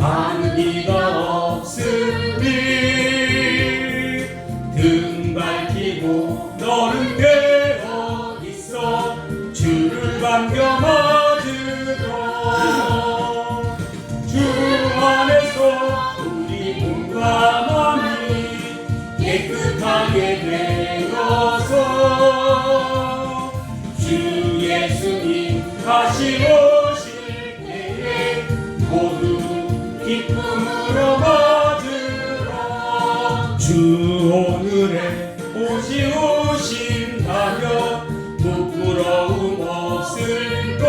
아는 이가 없으니 등 밝히고 너는 깨어 있어 주를 반겨 맞으러 주 안에서 우리 몸과 마음이 깨끗하게 되어서 주 예수님 다시 오실 때에 모두 기쁨으로 맞으러 주 오늘에 오신다면 부끄러움 없을까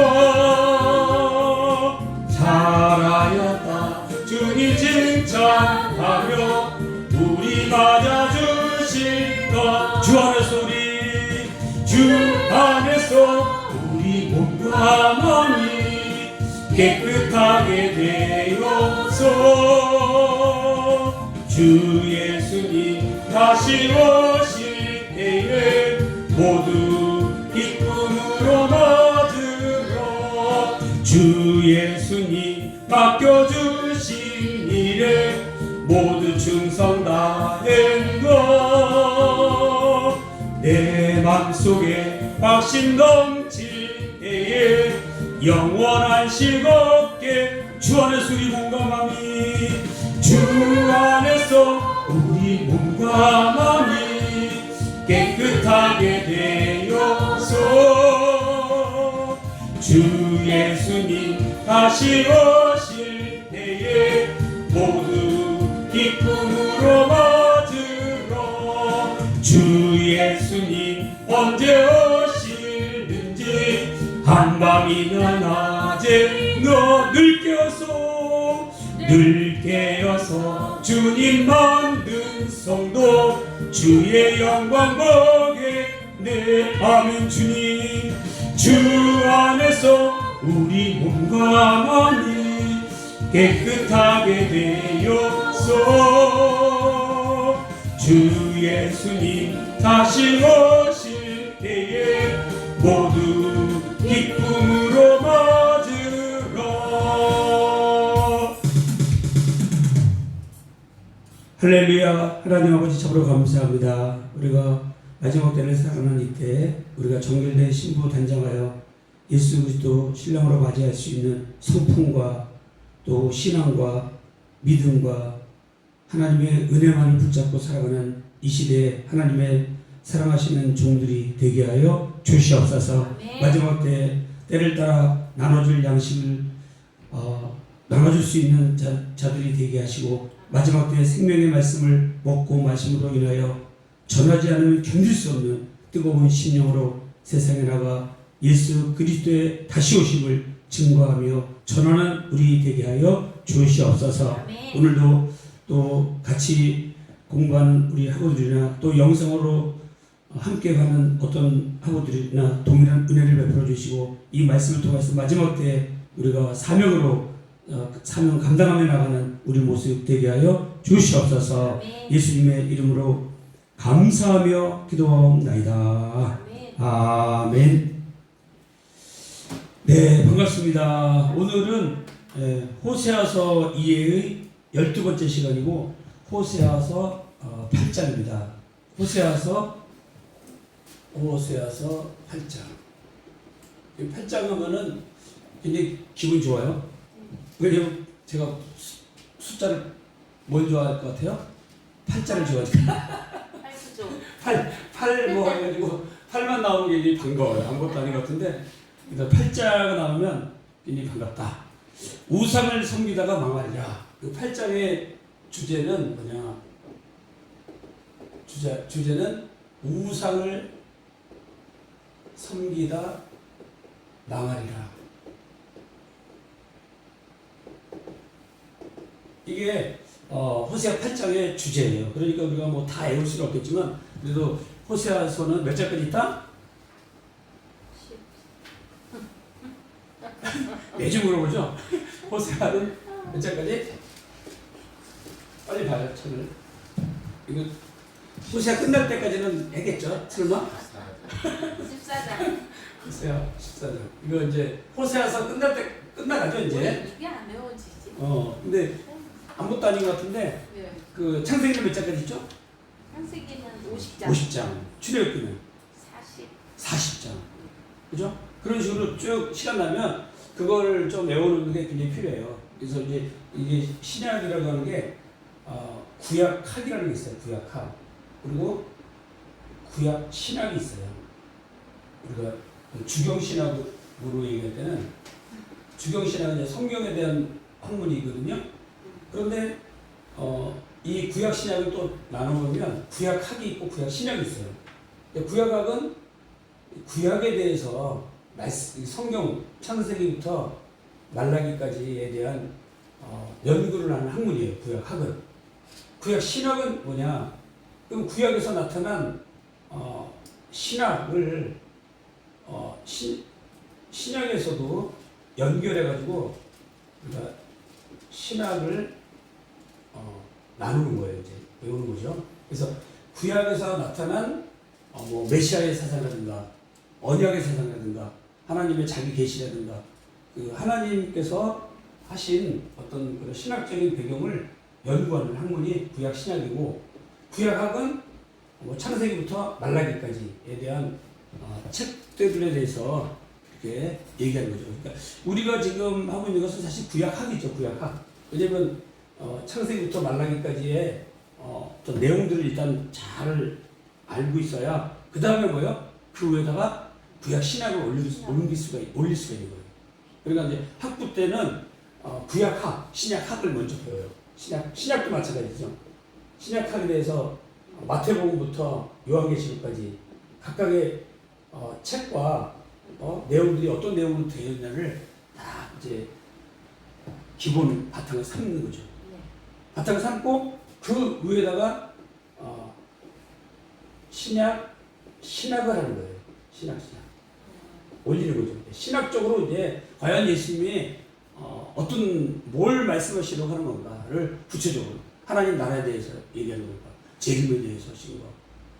잘하였다 주님 칭찬하며 우리 맞아주실까 주 안에서 우리 주 안에서 우리 몸과 마음이 깨끗하게 되어서 주 예수님 다시 오실 때에 모두 기쁨으로 맞으러 주 예수님 맡겨주신 일에 모두 충성 다했노 내 맘속에 확신 넘칠 때에 영원한 식 없게 주 안에서 우리 몸과 마음이 주 안에서 우리 몸과 마음이 깨끗하게 되어서 주 예수님 다시 오실 때에 모두 기쁨으로 맞으러 주 예수님 언제 오시는지 한밤이나 낮에 너 늘 깨어서 주님 만든 성도 주의 영광 보게 내 아멘 주님 주 안에서 우리 몸과 마음이 깨끗하게 되어서 주 예수님 다시 오실 때에 모두 기쁨으로 맞으러 할렐루야. 하나님 아버지 참으로 감사합니다. 우리가 마지막 때를 살아가는 이때 우리가 정결된 신부 단장하여 예수 그리스도 신랑으로 맞이할 수 있는 성품과 또 신앙과 믿음과 하나님의 은혜만을 붙잡고 살아가는 이 시대에 하나님의 사랑하시는 종들이 되게 하여 주시옵소서. 마지막 때를 따라 나눠줄 양식을 나눠줄 수 있는 자들이 되게 하시고 마지막 때에 생명의 말씀을 먹고 마심으로 인하여 전하지 않으면 견딜 수 없는 뜨거운 심령으로 세상에 나가 예수 그리스도의 다시 오심을 증거하며 전하는 우리 되게 하여 주시옵소서. 오늘도 또 같이 공부하는 우리 학우들이나 또 영성으로 함께 가는 어떤 학우들이나 동일한 은혜를 베풀어 주시고 이 말씀을 통해서 마지막 때 우리가 사명으로 사명 감당하며 나가는 우리 모습 되게 하여 주시옵소서. 예수님의 이름으로 감사하며 기도하옵나이다. 아멘. 네, 반갑습니다. 오늘은 호세아서 2회의 12번째 시간이고 호세아서 8장입니다. 호세아서 8장. 8장 하면은 굉장히 기분 좋아요. 왜냐면 제가 숫자를 뭘 좋아할 것 같아요? 8자를 좋아하니까. 8 뭐 해가지고 8만 나오는 게 굉장히 반가워요. 아무것도 아닌 것 같은데 8자가 나오면 굉장히 반갑다. 우상을 섬기다가 망하리라. 그 8장의 주제는 뭐냐? 주제는 우상을 섬기다 망하리라. 이게 호세아 8장의 주제예요. 그러니까 우리가 뭐 다 외울 수는 없겠지만 그래도 호세아서는 몇 장까지 있다? 매주 물어보죠. 호세아는 몇 장까지? 빨리 봐요, 책을. 이거 호세아 끝날 때까지는 했겠죠, 설마? 14장. 호세아 14장. 이거 이제 호세아서 끝날 때 끝나가죠, 이제. 이게 안 외워지지? 근데 아무것도 아닌 것 같은데 네. 그 창세기는 몇 장까지 있죠? 창세기는 50장. 50장. 출애굽기는 40. 40장. 그죠? 그런 식으로 쭉 시간 나면 그걸 좀 외우는 게 굉장히 필요해요. 그래서 이제 이게 신약이라고 하는 게 구약학이라는 게 있어요. 구약학. 그리고 구약 신학이 있어요. 우리가 주경신학으로 얘기할 때는 주경신학은 이제 성경에 대한 학문이거든요. 그런데 이 구약 신학을 또 나눠보면 구약학이 있고 구약 신학이 있어요. 구약학은 구약에 대해서 성경 창세기부터 말라기까지에 대한 연구를 하는 학문이에요. 구약학은. 구약 신학은 뭐냐? 그럼 구약에서 나타난 신학을 신약에서도 연결해가지고 그러니까 신학을 나누는 거예요. 이제 배우는 거죠. 그래서 구약에서 나타난 뭐 메시아의 사상이라든가 언약의 사상이라든가 하나님의 자기 계시라든가 그 하나님께서 하신 어떤 그런 신학적인 배경을 연구하는 학문이 구약 신약이고 구약학은 뭐 창세기부터 말라기까지에 대한 책들에 대해서 이렇게 얘기하는 거죠. 그러니까 우리가 지금 하고 있는 것은 사실 구약학이죠. 구약학. 왜냐하면 창세기부터 말라기까지의 어떤 내용들을 일단 잘 알고 있어야 그 다음에 뭐요? 그 위에다가 구약 신학을 올릴 수가 있는 거예요. 그러니까 이제 학부 때는 구약학, 신약학을 먼저 배워요. 신약도 마찬가지죠. 신약학에 대해서 마태복음부터 요한계시록까지 각각의 책과 내용들이 어떤 내용으로 되어 있냐를 다 이제 기본 바탕을 삼는 거죠. 네. 바탕을 삼고 그 위에다가 신학을 하는 거예요. 신학. 올리는 거죠. 신학적으로 이제 과연 예수님이 뭘 말씀하시려고 하는 건가를 구체적으로 하나님 나라에 대해서 얘기하는 건가, 재림에 대해서 하신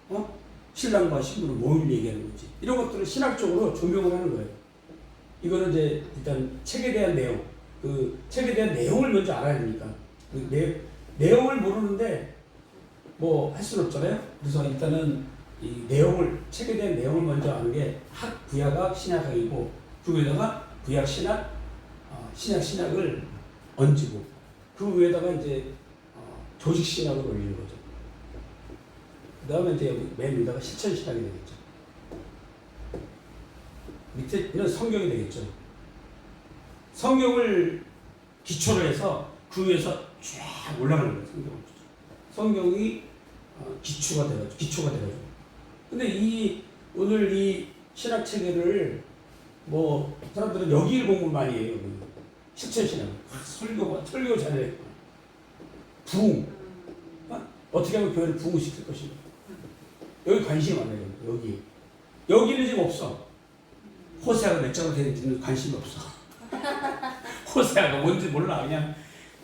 거, 신랑과 신부는 뭘 얘기하는 건지 이런 것들을 신학적으로 조명을 하는 거예요. 이거는 이제 일단 책에 대한 내용, 그 책에 대한 내용을 먼저 알아야 되니까 그 내용을 모르는데 뭐 할 수는 없잖아요. 그래서 일단은 이 책에 대한 내용을 먼저 아는 게 구약학, 신약학이고 그 위에다가 구약 신학, 신약을 얹고 그 위에다가 이제 조직 신학을 올리는 거죠. 그 다음에 이제 맨 위에다가 실천 신학이 되겠죠. 밑에는 성경이 되겠죠. 성경을 기초로 해서 그 위에서 쫙 올라가는 거예요. 성경이 기초가 돼가지고. 근데 오늘 이 신학 체계를 뭐 사람들은 여기를 공부 많이 해요. 실천 신학. 설교 잘해. 부흥. 어떻게 하면 교회를 부흥시킬 것인가. 여기 관심이 많아요. 여기는 지금 없어. 호세아가 몇 장으로 되는지는 관심이 없어. 호세아가 뭔지 몰라. 그냥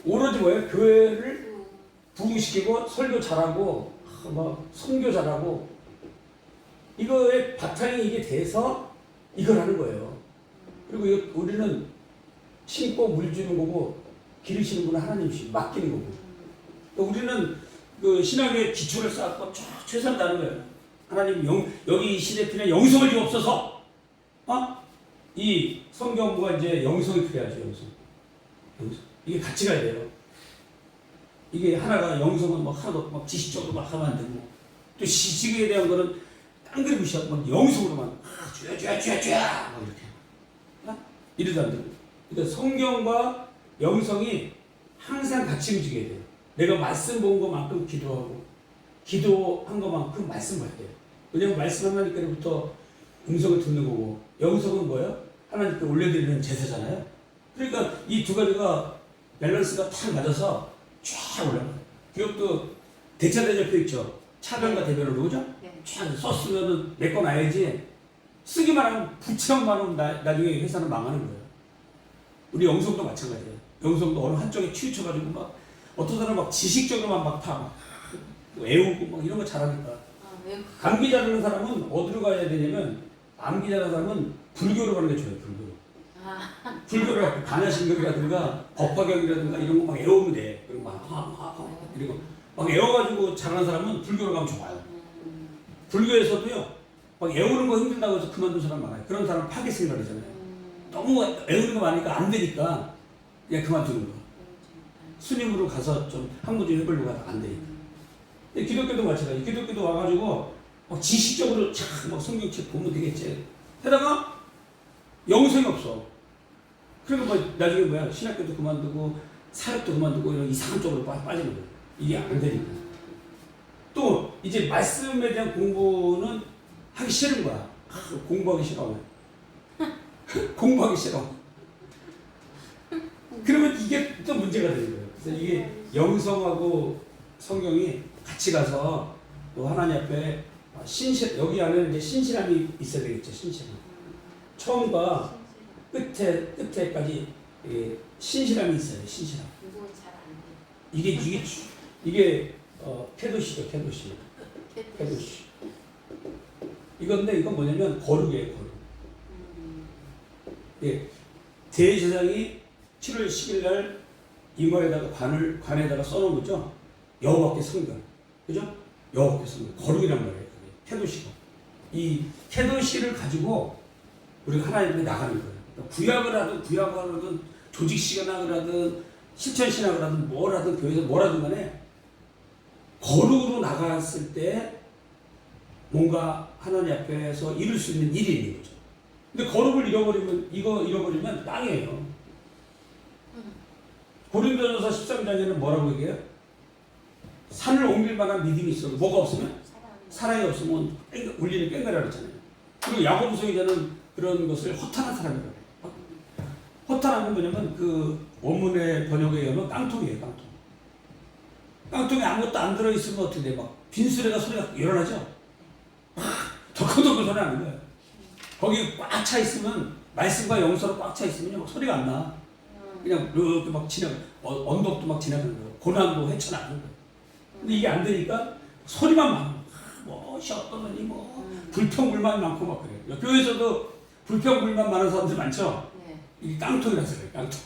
오로지 뭐예요? 교회를 부흥시키고 설교 잘하고 막 선교 잘하고 이거의 바탕이 이게 돼서 이걸 하는 거예요. 그리고 우리는 심고 물 주는 거고 기르시는 분은 하나님이시고 맡기는 거고 우리는 그 신학의 기초를 쌓고 쫙 최선을 다하는 거예요. 하나님 여기 이 시대 필요한 영성을 주옵소서. 이 성경부가 이제 영성이 필요하죠. 영성. 이게 같이 가야 돼요. 이게 하나가 영성은 막 하나도 막 지식적으로 막 하면 안 되고 또 지식에 대한 거는 딴걸 무시하고 영성으로만 쥐야 막 이렇게 이러도 안 되고. 그러니까 성경과 영성이 항상 같이 움직여야 돼요. 내가 말씀 본 것만큼 기도하고 기도한 것만큼 말씀 봐야 돼요. 왜냐하면 말씀 하나님께로부터 음성을 듣는 거고 영성은 뭐예요? 하나님께 올려드리는 제사잖아요. 그러니까 이 두 가지가 밸런스가 탁 맞아서 쫙 올라가요. 기업도 대차대조표 있죠. 차변과 대변으로 그죠? 네. 쫙 썼으면은 메꿔놔야지 쓰기만 하면 부채만 하면 나중에 회사는 망하는 거예요. 우리 영성도 마찬가지예요. 영성도 어느 한쪽에 치우쳐가지고 막 어떤 사람은 막 지식적으로만 막 다 외우고 막 이런 거 잘하니까. 암기 잘하는 사람은 어디로 가야 되냐면 암기 잘하는 사람은 불교로 가는 게 좋아요. 불교로. 불교를 갖고 반야신경이라든가 법화경이라든가 이런 거 막 외우면 돼. 그리고 막 그리고 막 외워가지고 잘하는 사람은 불교로 가면 좋아요. 불교에서도요, 막 외우는 거 힘들다고 해서 그만둔 사람 많아요. 그런 사람 파괴생각 그러잖아요. 너무 외우는 거 많으니까 안 되니까 그냥 그만두는 거. 스님으로 가서 좀 한 번 좀 해보려고 하다가 안 되니까. 기독교도 마찬가지. 기독교도 와가지고 막 지식적으로 막 성경책 보면 되겠지. 하다가 영성이 없어. 그리고 뭐 나중에 뭐야, 신학교도 그만두고 사역도 그만두고 이런 이상한 쪽으로 빠지는 거야. 이게 안 되니까. 또 이제 말씀에 대한 공부는 하기 싫은 거야. 공부하기 싫어. 공부하기 싫어. 그러면 이게 또 문제가 되는 거예요. 그래서 이게 영성하고 성경이 같이 가서 또 하나님 앞에 여기 안에는 이제 신실함이 있어야 되겠죠. 신실함. 처음과 끝에까지 신실함이 있어요. 신실함. 이게 태도시죠. 태도시. 이건데 이건 뭐냐면 거룩이에요. 거룩. 예, 대제사장이 7월 10일 날 이마에다가 관에다가 써놓은 거죠. 여호와께 성전, 그죠? 여호와께 성전, 거룩이란 말이에요. 태도시가. 이 태도시를 가지고 우리가 하나님 앞에 나가는 거예요. 그러니까 구약을 하든 조직 시간을 하든 실천 신학을 하든 뭘 하든 교회에서 뭘 하든 간에 거룩으로 나갔을 때 뭔가 하나님 앞에서 이룰 수 있는 일이 있는 거죠. 근데 거룩을 잃어버리면 땅이에요. 고린도전서 13장에는 뭐라고 얘기해요? 산을 옮길 만한 믿음이 있어도 뭐가 없으면? 사랑이 없으면 울리는 꽹가리라 그랬잖아요. 그리고 야고보서기자는 그런 것을 허탄한 사람이라고 해요. 허탄한 건 뭐냐면 그 원문의 번역에 의하면 깡통이에요. 깡통. 깡통에 아무것도 안 들어있으면 어떻게 돼? 막 빈수레가 소리가 일어나죠? 덜컹덜컹 소리 나는 거예요. 거기 꽉 차 있으면, 말씀과 영서로 꽉 차 있으면 막 소리가 안 나. 그냥 이렇게 막 언덕도 막 지나가는 거예요. 고난도 헤쳐나가는 거예요. 근데 이게 안 되니까 소리만 많아. 뭐 쉬었더니 뭐 불평불만 많고 막 그래요. 교회에서도 불평불만 많은 사람들 많죠? 이게 깡통이라서 그래요. 깡통.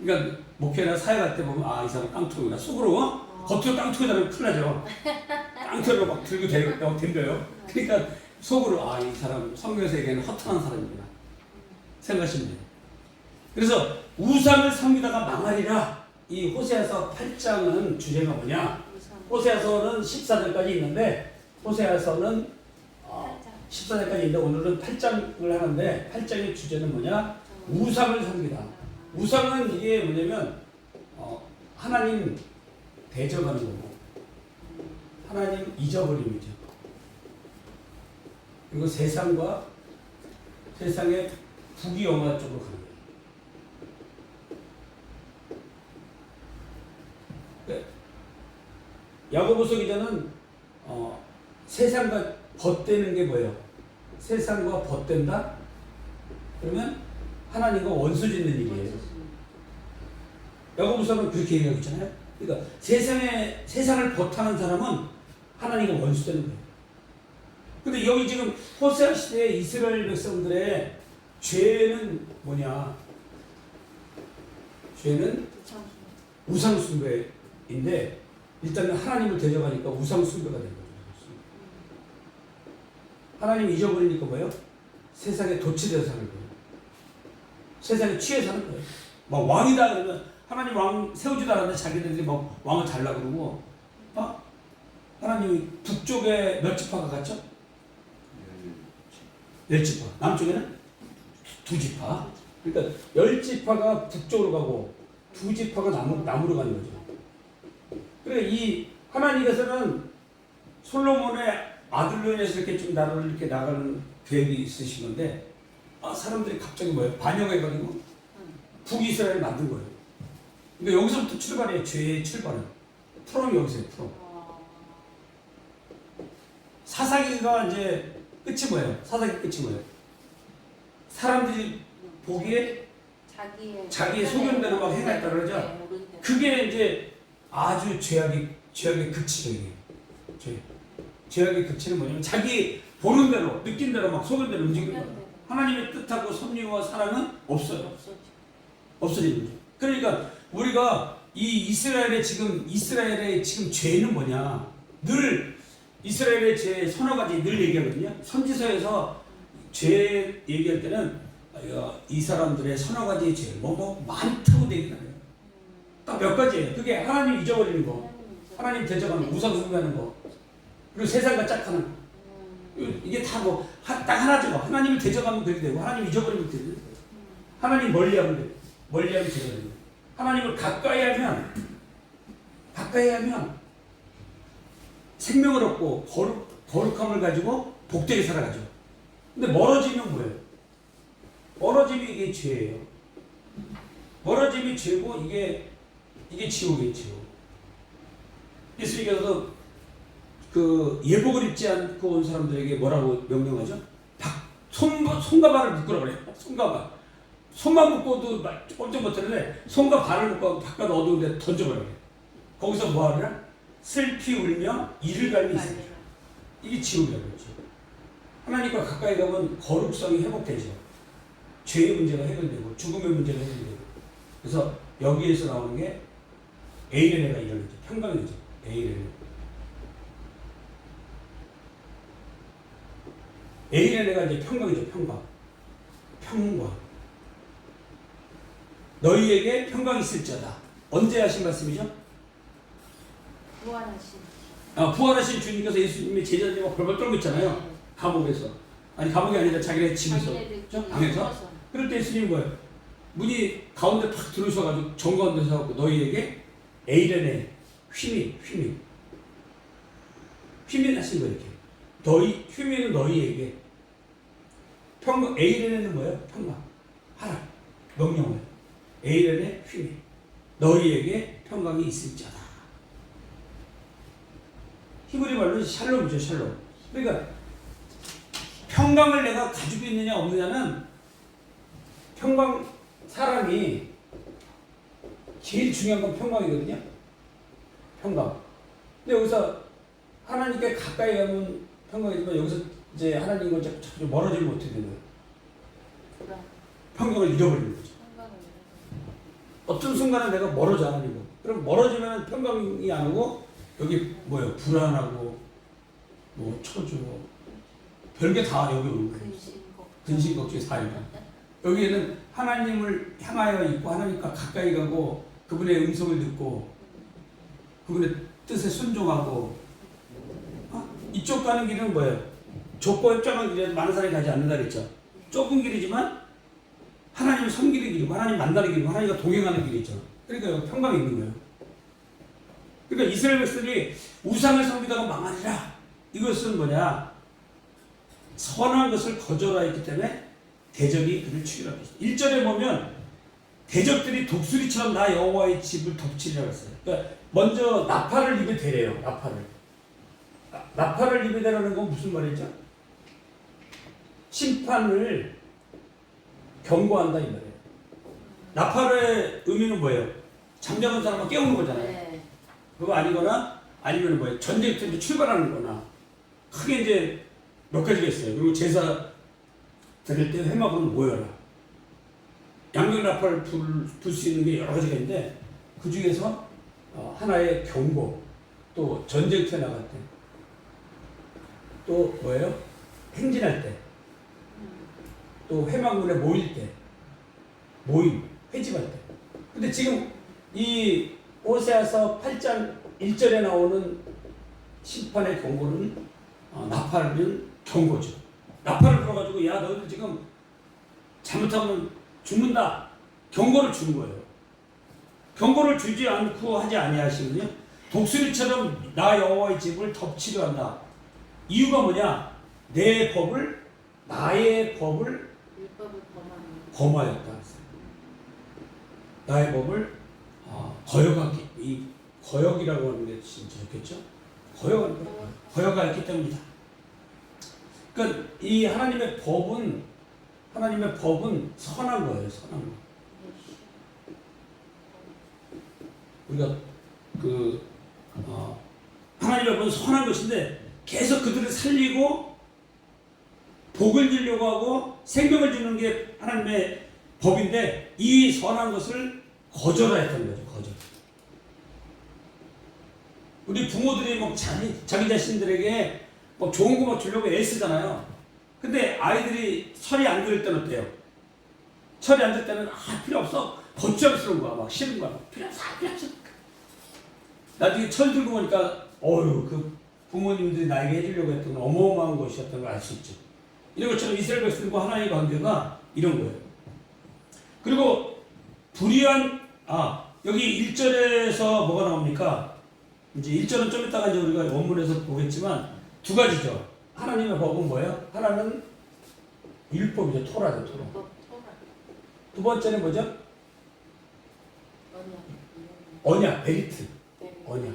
그러니까 목회나 사역할 때 보면 이 사람 깡통이다. 속으로 겉으로 깡통이다 큰일 나죠. 깡통으로 막 들고 댕겨요. 그러니까 속으로 이 사람 성경에서 얘기하는 허탄한 사람이구나 생각하시면 돼요. 그래서 우상을 섬기다가 망하리라. 이 호세아서 8장은 주제가 뭐냐? 호세아서는 14절까지 있는데 호세아서는 14절까지 있는데 오늘은 8장을 하는데 8장의 주제는 뭐냐? 우상을 섬기다. 우상은 이게 뭐냐면 하나님 대적하는 거고 하나님 잊어버림이죠. 그리고 세상의 부귀영화 쪽으로 가는 거예요. 야고보서 기자는 세상과 벗되는 게 뭐예요? 세상과 벗된다? 그러면 하나님과 원수 짓는 일이에요. 야고보서는 그렇게 얘기하고 있잖아요. 그러니까 세상을 벗하는 사람은 하나님과 원수 되는 거예요. 근데 여기 지금 호세아 시대의 이스라엘 백성들의 죄는 뭐냐? 죄는 우상숭배인데 일단은 하나님을 대적하니까 우상숭배가 된 거죠. 하나님 잊어버리니까 뭐예요? 세상에 도취되어 사는 거예요. 세상에 취해 사는 거예요. 막 왕이다 그러면 하나님 왕 세우지도 않았는데 자기들이 막 왕을 달라고 그러고 하나님이 북쪽에 몇 지파가 갔죠? 10지파. 남쪽에는 2지파. 그러니까 10지파가 북쪽으로 가고 2지파가 남으로 가는 거죠. 그래 이 하나님께서는 솔로몬의 아들로 인해서 이렇게 좀 나라를 이렇게 나가는 계획이 있으신 건데 사람들이 갑자기 뭐예요? 반영해가지고 북이스라엘을 만든 거예요. 그러니까 여기서부터 출발이에요. 죄의 출발은. 프롬이 여기서요. 프롬. 사사기가 이제 끝이 뭐예요? 사사기 끝이 뭐예요? 사람들이 보기에 자기의 소견대로 막 행했다 그러죠? 그게 이제 아주 죄악의 극치적이에요. 죄악의 극치는 뭐냐면 자기 보는 대로, 느낀 대로 막 소견대로 움직이는 거예요. 하나님의 뜻하고 섭리와 사랑은 없어요. 없어져. 없어지는 거죠. 그러니까 우리가 이 이스라엘의 지금 죄는 뭐냐? 늘 이스라엘의 죄 서너 가지 늘 얘기하거든요. 선지서에서 죄 얘기할 때는 이 사람들의 서너 가지 죄, 뭐 많다고 얘기하는 딱 몇 가지예요. 그게 하나님 잊어버리는 거, 하나님 대적하는 거, 우상 숭배하는 거, 그리고 세상과 짝하는 거. 이게 다 뭐 딱 하나죠. 하나님을 대적하면 그렇게 되고 하나님 잊어버리면 그렇게 되고 하나님 멀리하면 돼요. 멀리하면 죄가 되고 하나님을 가까이 하면 생명을 얻고 거룩함을 가지고 복되게 살아가죠. 근데 멀어지면 뭐예요? 멀어지면 이게 죄예요. 멀어짐이 죄고 이게 지옥이에요. 지옥. 예수님께서도 그 예복을 입지 않고 온 사람들에게 뭐라고 명령하죠? 손과 발을 묶으라고 그래요. 손과 발. 손만 묶고도 꼼짝 못하는데 손과 발을 묶고 바깥 어두운 데 던져버려요. 거기서 뭐 하느냐? 슬피 울며 이를 갈미 있어요. 이게 지옥이라고 그러죠. 하나님과 가까이 가면 거룩성이 회복되죠. 죄의 문제가 해결되고 죽음의 문제가 해결되고. 그래서 여기에서 나오는 게 에이레네가 이런 거죠. 평강이죠. 에이레네. 에이레네가 이제 평강이죠. 평강. 너희에게 평강이 있을지어다. 언제 하신 말씀이죠? 부활하신 주님께서 예수님의 제자들과 벌벌 떨고 있잖아요. 네. 감옥에서. 아니 감옥이 아니라 자기네 집에서. 방에서. 그럴 때 예수님이 뭐예요? 문이 가운데 탁 들어오셔가지고 정가운데 서갖고 너희에게 에이레네 휘민 하신 거예요. 이렇게. 휘민은 너희에게 평강. 에이레네는 뭐예요? 평강. 하라. 명령을. 에이레네 휘민. 너희에게 평강이 있을지어다. 히브리 말로 샬롬이죠. 샬롬. 그러니까 평강을 내가 가지고 있느냐 없느냐는 사람이 제일 중요한 건 평강이거든요. 평강. 근데 여기서 하나님께 가까이 가면 평강이지만 여기서 이제 하나님과 자꾸 멀어지면 어떻게 되는 거예요? 평강을 잃어버리는 거죠. 어떤 순간에 내가 멀어져 하나님과. 그럼 멀어지면 평강이 안 오고 여기 뭐예요? 불안하고 뭐 초조 별게 다 여기 오는 거예요. 근심 걱정이 사이가. 여기에는 하나님을 향하여 있고 하나님과 가까이 가고 그분의 음성을 듣고 그분의 뜻에 순종하고 이쪽 가는 길은 뭐예요? 좁고 협착한 길에 많은 사람이 가지 않는다 그랬죠. 좁은 길이지만 하나님을 섬기는 길이고 하나님 만나는 길이고 하나님과 동행하는 길이죠. 그러니까 여기 평강이 있는 거예요. 그러니까 이스라엘 백성들이 우상을 섬기다가 망하리라. 이것은 뭐냐? 선한 것을 거절하였기 때문에 대적이 그를 죽이라고 했어요. 1절에 보면 대적들이 독수리처럼 나 여호와의 집을 덮치리라고 했어요. 그러니까 먼저 나팔을 입에 대래요. 나팔을 입에 대라는 건 무슨 말이죠? 심판을 경고한다 이 말이에요. 나팔의 의미는 뭐예요? 잠자는 사람을 깨우는 거잖아요. 네. 그거 아니면 뭐예요? 전쟁터에 출발하는 거나 크게 이제 몇 가지가 있어요. 그리고 제사 드릴 때 회막으로 모여라. 양명나팔을 불 수 있는 게 여러 가지가 있는데 그 중에서 하나의 경고, 또 전쟁터에 나갈 때, 또 뭐예요? 행진할 때, 또 회막문에 모일 때, 회집할 때. 근데 지금 이 호세아서 8장 1절에 나오는 심판의 경고는 나팔은 경고죠. 나팔을 불어가지고 야 너희들 지금 잘못하면 죽는다. 경고를 주는 거예요. 경고를 주지 않고 하지 아니하시거든요. 독수리처럼 나 여호와의 집을 덮치려 한다. 이유가 뭐냐? 나의 법을 범하였다. 나의 법을 거역하기. 이 거역이라고 하는 게 진짜 좋겠죠? 거역하였기 때문이다. 그러니까 이 하나님의 법은 선한 거예요. 선한 거. 우리가 하나님의 법은 선한 것인데 계속 그들을 살리고 복을 주려고 하고 생명을 주는 게 하나님의 법인데 이 선한 것을 거절하였던 거죠. 거절. 우리 부모들이 뭐 자기 자신들에게 뭐 좋은 거 막 주려고 애쓰잖아요. 근데 아이들이 철이 안 들을 때는 어때요? 철이 안 들 때는 필요 없어. 거추장스러운 거야. 막 싫은 거야. 필요 없어. 필요 없어. 나중에 철 들고 보니까 그 부모님들이 나에게 해주려고 했던 건 어마어마한 것이었던 걸 알 수 있죠. 이런 것처럼 이스라엘 백성들과 하나님의 관계가 이런 거예요. 그리고 불의한 여기 1절에서 뭐가 나옵니까? 이제 1절은 좀 이따가 이제 우리가 원문에서 보겠지만 두 가지죠. 하나님의 법은 뭐예요? 하나는 율법이죠. 토라죠. 토라. 두 번째는 뭐죠? 언약, 베리트. 언약.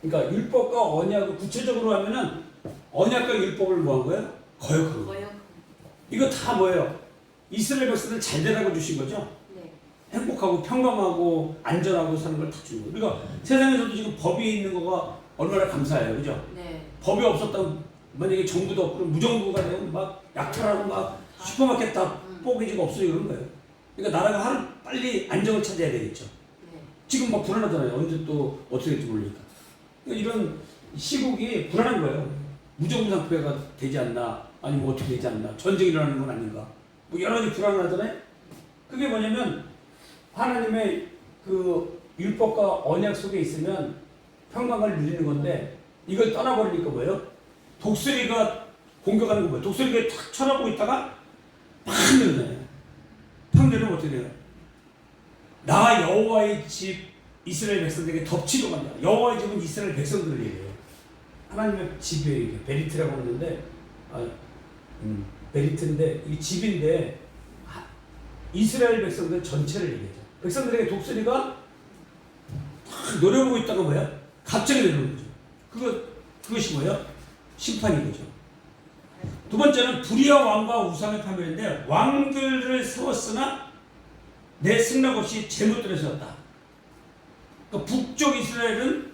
그러니까 율법과 언약을 구체적으로 하면은 언약과 율법을 뭐 한 거예요? 거역한 거예요. 이거 다 뭐예요? 이스라엘 백성들 잘 되라고 주신 거죠? 네. 행복하고 평강하고 안전하고 사는 걸 다 준 거예요. 그러니까 세상에서도 지금 법이 있는 거가 얼마나 감사해요. 그죠? 네. 법이 없었다고 만약에 정부도 없고 무정부가 되면 막 약탈하고 막 슈퍼마켓 다 뽀개지고 없어지고 그런 거예요. 그러니까 나라가 빨리 안정을 찾아야 되겠죠. 네. 지금 막 불안하잖아요. 언제 또 어떻게 될지 모르니까. 그러니까 이런 시국이 불안한 거예요. 무정부 상태가 되지 않나, 아니면 어떻게 되지 않나, 전쟁이 일어나는 건 아닌가. 뭐 여러 가지 불안하잖아요. 그게 뭐냐면 하나님의 그 율법과 언약 속에 있으면 평강을 누리는 건데 이걸 떠나버리니까 뭐예요? 독수리가 공격하는 거 뭐예요? 독수리가 탁 쳐다보고 있다가 팍 내려요. 팍 내려면 어떻게 돼요? 나 여호와의 집 이스라엘 백성들에게 덮치러 간다. 여호와의 집은 이스라엘 백성들을 얘기해요. 하나님의 집에 베리트라고 하는데 베리트인데 이 집인데 이스라엘 백성들 전체를 얘기하죠. 백성들에게 독수리가 탁 노려보고 있다가 뭐야? 갑자기 내려오는 거죠. 그것이 뭐예요? 심판인 거죠. 두 번째는 불의한 왕과 우상의 파멸인데 왕들을 세웠으나 내 승낙 없이 제멋대로 세웠다. 그러니까 북쪽 이스라엘은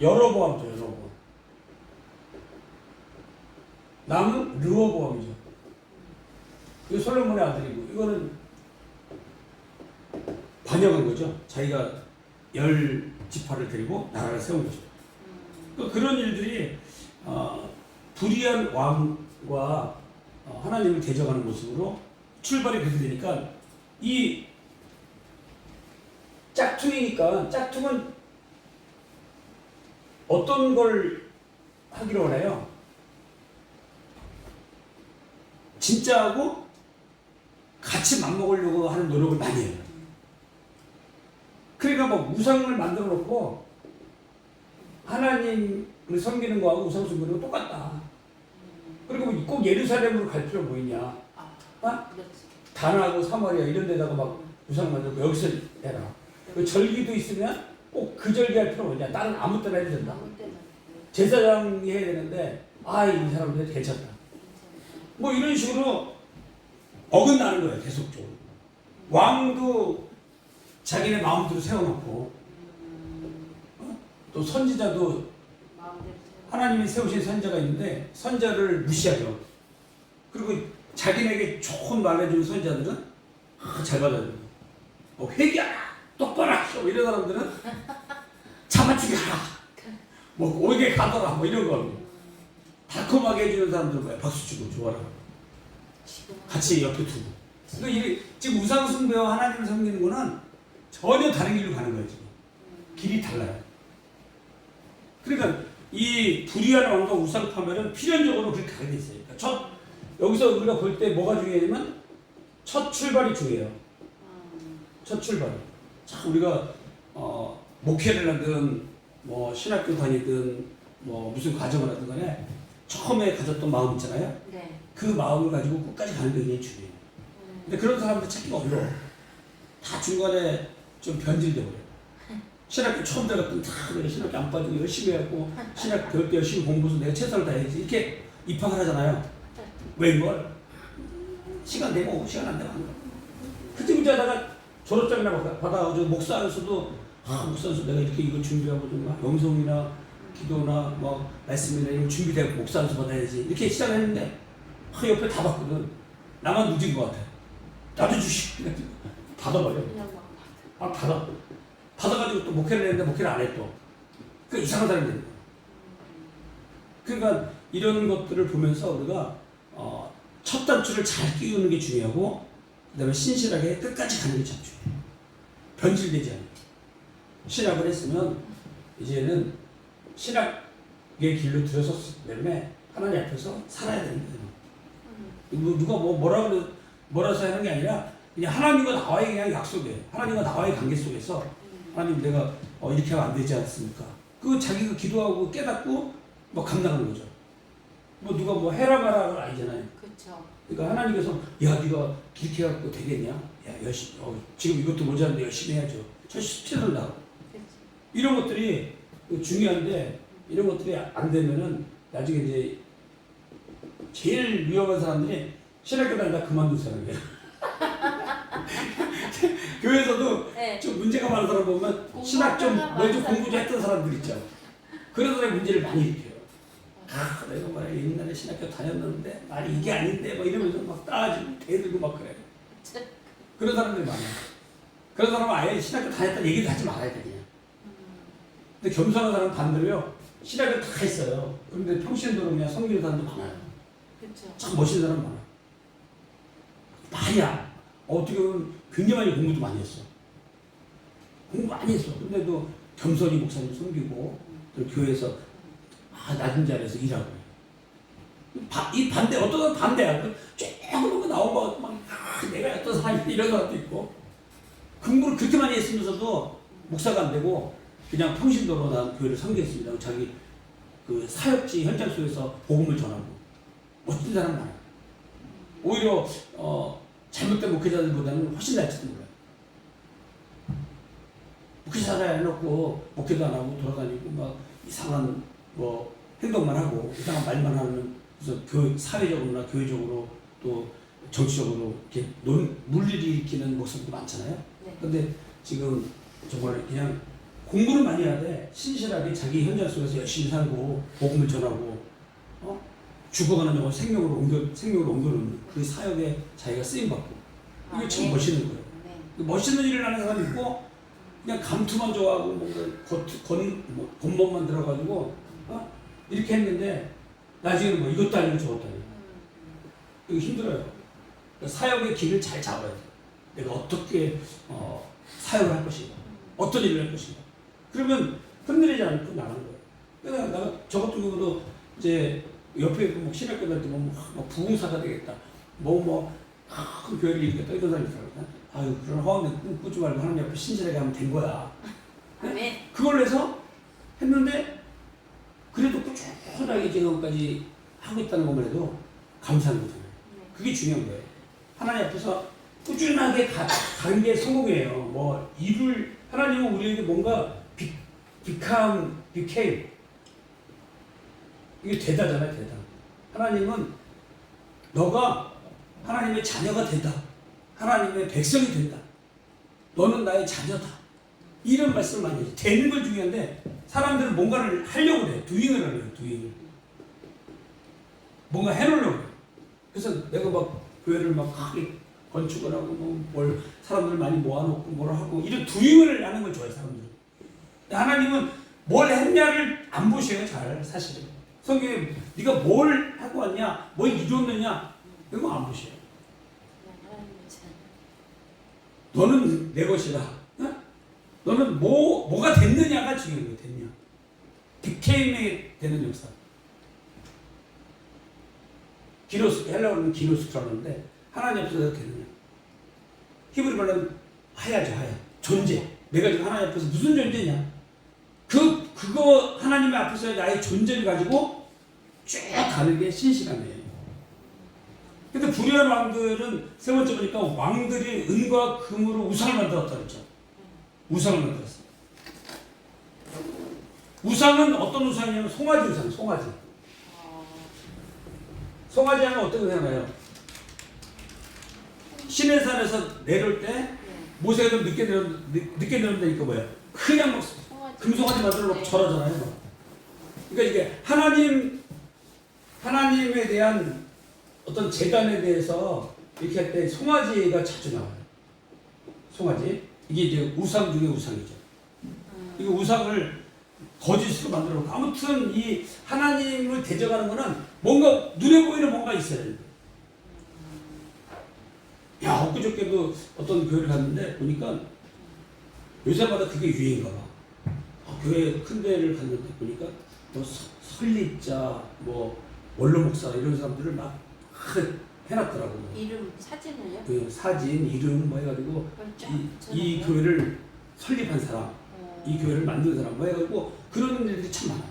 여로보암이죠. 여로보암. 남은 르호보암이죠. 이거 솔로몬의 아들이고 이거는 반역한 거죠. 자기가 10지파를 데리고 나라를 세운 거죠. 그런 일들이 불의한 왕과 하나님을 대적하는 모습으로 출발이 그렇게 되니까 이 짝퉁이니까 짝퉁은 어떤 걸 하기로 원해요? 진짜하고 같이 맞먹으려고 하는 노력을 많이 해요. 그러니까 뭐 우상을 만들어 놓고 하나님을 섬기는 거하고 우상 섬기는 거 똑같다. 그리고 꼭 예루살렘으로 갈 필요 뭐 있냐? 다나하고 사마리아 이런 데다가 막 우상 만들고 여기서 해라. 그 절기도 있으면 꼭 그 절기 할 필요 뭐냐? 다른 아무 때나 해도 된다. 제사장이 해야 되는데 이 사람들 괜찮다. 뭐 이런 식으로 어긋나는 거예요. 계속적으로. 왕도 자기네 마음대로 세워놓고 또 선지자도 하나님이 세우신 선지자가 있는데 선지자를 무시하죠. 그리고 자기네에게 좋은 말해주는 선지자들은 잘 받아들여요. 회개하라, 똑바로 하시오 이런 사람들은 잡아주게하라, 뭐 오게 가더라 뭐 이런 거 달콤하게 해주는 사람들은 뭐야? 박수 치고 좋아라. 같이 옆에 두고. 그러니까 지금 우상 숭배와 하나님을 섬기는 거는 전혀 다른 길로 가는 거예요. 지금 길이 달라요. 그러니까 이 불의한 왕과 우상 파멸은 필연적으로 그렇게 가게 돼 있어요. 그러니까 여기서 우리가 볼 때 뭐가 중요하냐면 첫 출발이 중요해요. 첫 출발. 참 우리가 목회를 하든 뭐 신학교 다니든 뭐 무슨 과정을 하든 간에 처음에 가졌던 마음 있잖아요. 네. 그 그 마음을 가지고 끝까지 가는 게 굉장히 중요해요. 근데 그런 사람들 찾기가 어려워. 다 중간에 좀 변질돼 버려요. 신학교 처음 들어갔더니 다 그래 신학교 안 빠지고 열심히 해갖고 신학 배울 때 열심히 공부해서 내가 최선을 다해야지 이렇게 입학을 하잖아요. 왜 이걸? 시간 되고 시간 안 되고 하는 거야. 그때 하다가 졸업장이나 받아가지고 목사에서도 목사에서 내가 이렇게 이거 준비하고 좀 영성이나 기도나 뭐 말씀이나 이런 준비되고 목사 안수 받아야지 이렇게 시작했는데 옆에 다 받거든. 나만 늦은 것 같아. 나도 주시. 받아버려. 그냥 막 받아가지고 또 목회를 했는데 목회를 안 해 또. 그 이상한 사람이 되는 거야. 그러니까 이런 것들을 보면서 우리가 첫 단추를 잘 끼우는 게 중요하고 그다음에 신실하게 끝까지 가는 게 참 중요해요. 변질되지 않아요. 신학을 했으면 이제는 신학의 길로 들어섰기 때문에 하나님 앞에서 살아야 되는 거예요. 누가 뭐라서 하는 게 아니라 그냥 하나님과 나와의 그냥 약속이에요. 하나님과 나와의 관계 속에서 하나님 내가 이렇게 하면 안 되지 않습니까? 그 자기가 기도하고 깨닫고 뭐 감당하는 거죠. 뭐 누가 뭐 해라 마라는 건 아니잖아요. 그렇죠. 그러니까 하나님께서 야 네가 이렇게 해갖고 되겠냐? 야 열심히 지금 이것도 모자란데 열심히 해야죠. 저 쉽지는 않아. 이런 것들이 중요한데 이런 것들이 안 되면은 나중에 이제 제일 위험한 사람들이 신학교 다니다 그만둔 사람이에요. 교회에서도 네. 좀 문제가 많은 사람 보면 신학 좀 먼저 공부 좀 했던 사람들 있죠. 그런 사람이 문제를 많이 일으켜요. 내가 말이야 옛날에 신학교 다녔는데 말이 이게 아닌데 뭐 이러면서 막 따지고 대들고 막 그래요. 그런 사람들이 많아요. 그런 사람은 아예 신학교 다녔다는 얘기도 하지 말아야 돼 그냥. 근데 겸손한 사람은 반대로요. 신학을 다 했어요. 그런데 평신도로 그냥 섬기는 사람도 많아요. 그렇죠. 참 멋있는 사람 많아요. 많이야. 어떻게 보면 굉장히 많이 공부도 많이 했어. 공부 많이 했어. 근데도 겸손히 목사님 섬기고 또 교회에서 낮은 자리에서 일하고. 이 반대 어떤 사람은 반대야. 조금 나오고 막 내가 어떤 사람이 이런 사람도 있고. 공부를 그렇게 많이 했으면서도 목사가 안 되고 그냥 평신도로 난 교회를 섬겼습니다. 자기 그 사역지 현장 속에서 복음을 전하고 멋진 사람 많아요. 오히려 잘못된 목회자들보다는 훨씬 낫지도 몰라요. 목회자라 해놓고 목회도 안 하고 돌아다니고 막 이상한 뭐 행동만 하고 이상한 말만 하는 그래서 사회적으로나 교회적으로 또 정치적으로 이렇게 물리를 일으키는 목사들도 많잖아요. 근데 지금 정말 그냥 공부를 많이 해야 돼. 신실하게 자기 현장 속에서 열심히 살고 복음을 전하고 죽어가는 영혼 생명으로 옮겨놓는 그 사역에 자기가 쓰임받고 이게 참 멋있는 거예요. 멋있는 일을 하는 사람이 있고 그냥 감투만 좋아하고 뭔가 겉멋만 들어가지고 이렇게 했는데 나중에는 뭐 이것도 아니고 저것도 아니고 이거 힘들어요. 사역의 길을 잘 잡아야 돼. 내가 어떻게 사역을 할 것인가, 어떤 일을 할 것인가. 그러면 흔들리지 않고 나가는 거예요. 그러니까 내가 저 같은 경우도 이제 옆에 뭐 신학교 다닐 때 뭐 부흥사가 되겠다, 큰 교회를 이루겠다 이런 사람이 있더라고요. 아유 그런 허황된 꿈 꾸지 말고 하나님 앞에 신실하게 하면 된 거야. 네? 그걸 해서 했는데 그래도 꾸준하게 지금까지 하고 있다는 것만 해도 감사한 거잖아요. 그게 중요한 거예요. 하나님 앞에서 꾸준하게 가는 게 성공이에요. 뭐 하나님은 우리에게 뭔가 became 이게 되다잖아요. 되다. 하나님은 너가 하나님의 자녀가 된다. 하나님의 백성이 된다. 너는 나의 자녀다. 이런 말씀을 많이 해요. 되는 걸 중요한데 사람들은 뭔가를 하려고 그래. doing을 하려고 doing을. 뭔가 해놓으려고 그래. 그래서 내가 막 교회를 막 크게 건축을 하고 사람들을 많이 모아놓고 뭘 하고 이런 doing을 하는 걸 좋아해요. 사람들은. 하나님은 뭘 했냐를 안 보셔요. 잘 사실은. 성경에 네가 뭘 하고 왔냐, 뭘 이뤘느냐 이런 거 안 보셔요. 너는 내 것이다. 너는 뭐가 됐느냐가 중요한 거예요. 됐냐. became이 되는 역사. 헬라어는 기노스라고 하는데 하나님 앞에서 되느냐. 히브리 말로는 하야죠. 하야. 존재. 내가 지금 하나님 앞에서 무슨 존재냐. 그거 하나님의 앞에서 나의 존재를 가지고 쭉 가는 게 신실함이에요. 근데 불의한 왕들은 세 번째 보니까 왕들이 은과 금으로 우상을 만들었다 그랬죠. 우상을 만들었어요. 우상은 어떤 우상이냐면 송아지 우상, 송아지. 송아지 하면 어떤 거 생각나요? 시내산에서 내려올 때 모세가 좀 늦게 내려온다니까 뭐야? 그냥 막 금송아지 만들어 놓고 절하잖아요. 그러니까 이게 하나님에 대한 어떤 재단에 대해서 이렇게 할 때 송아지가 자주 나와요. 송아지. 이게 이제 우상 중에 우상이죠. 이 우상을 거짓으로 만들어 놓고 아무튼 이 하나님을 대적하는 거는 뭔가 눈에 보이는 뭔가 있어야 돼요. 야, 엊그저께도 어떤 교회를 갔는데 보니까 요새마다 그게 유행인가 봐. 교회 큰 데를 갔는데 보니까 뭐 설립자, 뭐 원로 목사 이런 사람들을 막 해놨더라고. 이름 사진을요? 그 사진, 이름 뭐 해가지고 이 교회를 설립한 사람, 이 교회를 만든 사람 뭐 해가지고 그런 일들이 참 많아.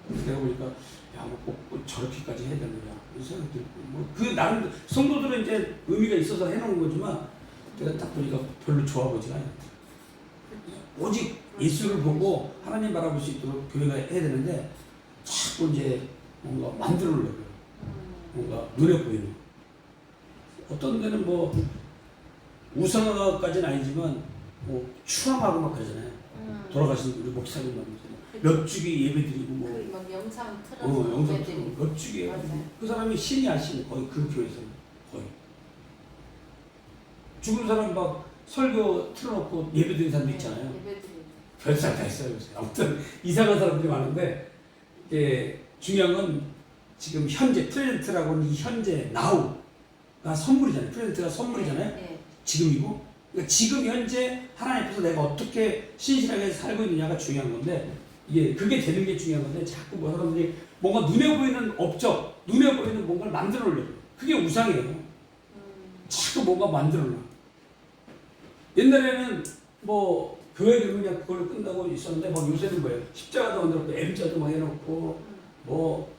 그래서 내가 보니까 야, 뭐 꼭 저렇게까지 해야 되느냐 이 생각도 있고 뭐그 나름 성도들은 이제 의미가 있어서 해놓은 거지만 내가 딱 보니까 별로 좋아 보지가 않아. 오직 예수를 보고 하나님 바라볼 수 있도록 교회가 해야 되는데 자꾸 이제 뭔가 만들어내고 뭔가 눈에 보이는 어떤 데는 뭐 우상화까지는 아니지만 뭐 추앙하고 막 그러잖아요. 돌아가신 우리 목사님만 몇 주기 예배드리고 뭐 막 영상 틀어서 영상 예배드리고. 몇 주기 맞아요. 그 사람이 신이야 신 거의 그 교회에서는 거의 죽은 사람 막 설교 틀어놓고 예배드리는 사람도 있잖아요. 예배드리고. 별상 다 있어요. 요새. 아무튼 이상한 사람들이 많은데 이게 중요한 건 지금 현재 프레젠트라고는 이 현재 나우가 선물이잖아요. 프레젠트가 선물이잖아요. 네. 지금이고 그러니까 지금 현재 하나님 앞에서 내가 어떻게 신실하게 살고 있느냐가 중요한 건데 이게 그게 되는 게 중요한 건데 자꾸 뭐 사람들이 뭔가 눈에 보이는 업적, 눈에 보이는 뭔가를 만들어 놓으려고 그게 우상이에요. 자꾸 뭔가 만들어 놓으려고 옛날에는 뭐 교회들은 그냥 그걸로 끝나고 있었는데 뭐 요새는 뭐예요? 십자가도 만들었고 M자도 막 해놓고 뭐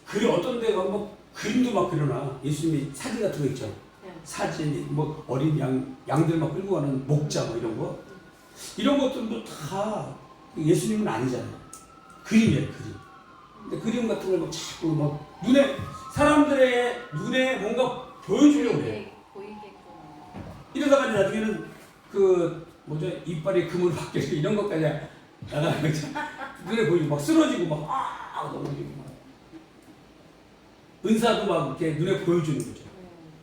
그리 어떤 데가 뭐 그림도 막 그려놔. 예수님이 사진 같은 거 있죠. 네. 사진 뭐 어린 양들 막 끌고 가는 목자 뭐 이런 거 이런 것들도 다 예수님은 아니잖아요. 그림이에요 그림. 근데 그림 같은 걸 막 자꾸 막 눈에 사람들의 눈에 뭔가 보여주려고 해요. 보이게끔. 이러다가 이제 나중에는 그 뭐죠 이빨이 금으로 바뀌고 이런 것까지 나가는 거죠. 눈에 보이고 막 쓰러지고 막 넘어지고 막 은사도 막 이렇게 눈에 보여주는 거죠.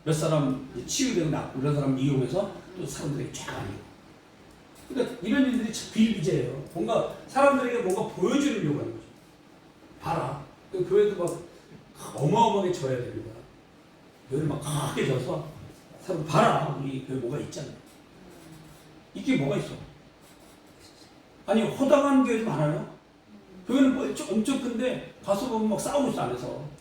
몇 사람 치유되고 낫고 이런 사람 이용해서 또 사람들에게 쫙 아니고. 그러니까 이런 일들이 참 비일비재해요. 뭔가 사람들에게 뭔가 보여주려고 하는 거죠. 봐라. 그 교회도 막 어마어마하게 져야 됩니다. 교회를 막 크게 져서 사람 봐라. 우리 교회 뭐가 있잖아요. 이게 뭐가 있어? 아니 허당한 교회도 많아요. 교회는 뭐 엄청 큰데 가서 보면 막 싸우고 있어 안에서.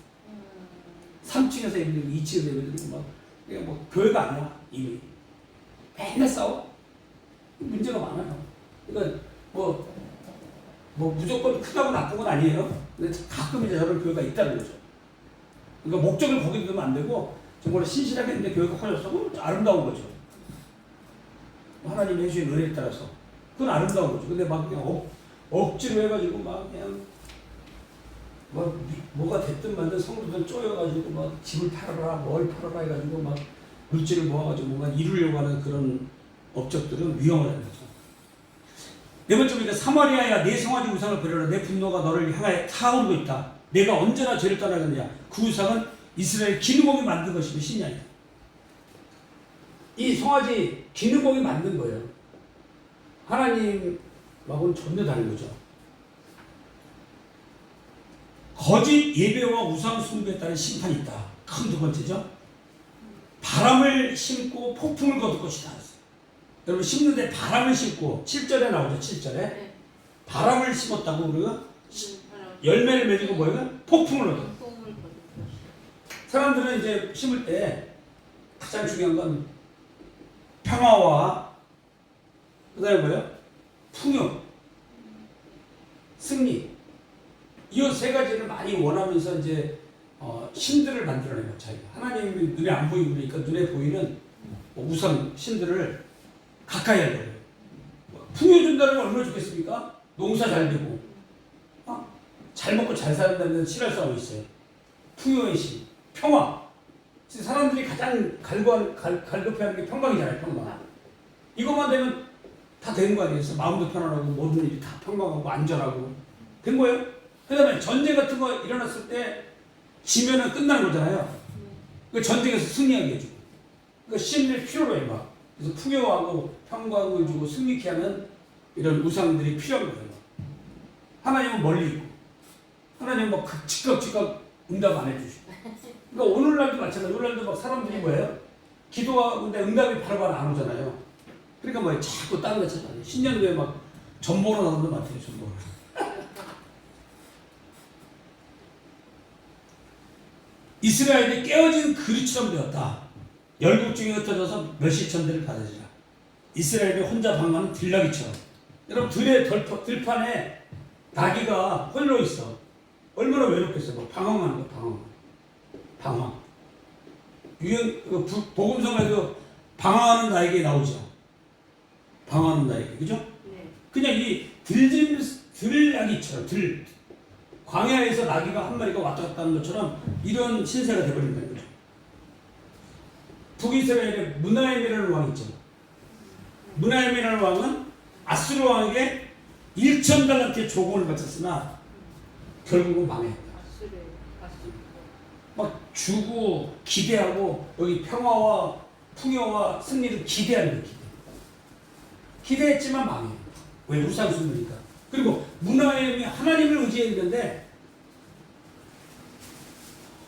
3층에서 예배드리고 2층에서 예배드리고 막 이게 뭐 교회가 아니야 이미. 맨날 싸워. 문제가 많아요. 그러니까 뭐 무조건 크다고 나쁜 건 아니에요. 근데 가끔 이제 저런 교회가 있다는 거죠. 그러니까 목적을 거기 두면 안 되고 정말 신실하게 했는데 교회가 커졌어. 아름다운 거죠. 하나님이 해주신 은혜에 따라서 그건 아름다운 거죠. 근데 막 그냥 억지로 해가지고 막 그냥 뭐가 됐든 만든 성도들 쪼여가지고 막 집을 팔아라 뭘 팔아라 해가지고 막 물질을 모아가지고 뭔가 이루려고 하는 그런 업적들은 위험하다는 거죠. 네 번째로 사마리아야 내 성화지 우상을 버려라. 내 분노가 너를 향하여 타오르고 있다. 내가 언제나 죄를 떠나겠느냐. 그 우상은 이스라엘 기느공이 만든 것이고 신이 아니다. 이 송아지 기느공이 만든 거예요. 하나님하고는 전혀 다른 거죠. 거짓 예배와 우상 숭배에 따른 심판이 있다. 큰 두 번째죠. 바람을 심고 폭풍을 거둘 것이다. 여러분 심는데 바람을 심고 7절에 나오죠. 7절에 네. 바람을 심었다고 우리가 열매를 맺고 뭐예요? 폭풍을 얻어. 사람들은 이제 심을 때 가장 중요한 건 평화와 그다음에 뭐예요? 풍요, 승리. 이 세 가지를 많이 원하면서 이제 신들을 만들어내는 거죠. 자기가 하나님이 눈에 안 보이고 그러니까 눈에 보이는 우상 신들을 가까이 하려고 해요. 풍요 준다는 건 얼마나 좋겠습니까? 농사 잘 되고 잘 먹고 잘 산다는 데는 싫어할 사람이 있어요. 풍요의 신, 평화. 사람들이 가장 갈급해하는 게 평강이잖아요. 평강. 이것만 되면 다 되는 거 아니겠어요? 마음도 편안하고 모든 일이 다 평강하고 안전하고 된 거예요. 그 다음에 전쟁 같은 거 일어났을 때 지면은 끝나는 거잖아요. 그 전쟁에서 승리하게 해주고. 그러니까 신을 필요로 해, 막. 그래서 풍요하고 평강을 주고 승리케 하는 이런 우상들이 필요한 거예요. 하나님은 멀리 있고, 하나님은 막 즉각 응답 안 해주시고. 그러니까 오늘날도 마찬가지로, 오늘날도 막 사람들이 뭐예요? 기도하는데 응답이 바로바로 안 오잖아요. 그러니까 뭐 자꾸 다른 거 찾아요. 신년도에 막 전보로 나오는 거 많대요, 전보로. 이스라엘이 깨어진 그릇처럼 되었다. 열국 중에 흩어져서 몇시천대를 받으리라. 이스라엘이 혼자 방황하는 들나귀처럼. 여러분 들판에 나귀가 홀로 있어. 얼마나 외롭겠어. 뭐 방황하는 거, 방황. 복음성에도 방황하는 나에게 나오죠. 방황하는 나에게, 그죠? 네. 그냥 이 들나귀처럼 광야에서 나귀가 한 마리가 왔다 갔다 하는 것처럼 이런 신세가 되어버린다는 거죠. 북이스라엘의 무나헬이라는 왕이 있죠. 무나헬이라는 왕은 아수르 왕에게 1,000달란트의 조공을 바쳤으나 결국은 망했다. 막 주고 기대하고 여기 평화와 풍요와 승리를 기대하는 거예요. 기대했지만 망해요. 왜? 우상숭배니까. 그리고 무나헬이 하나님을 의지했는데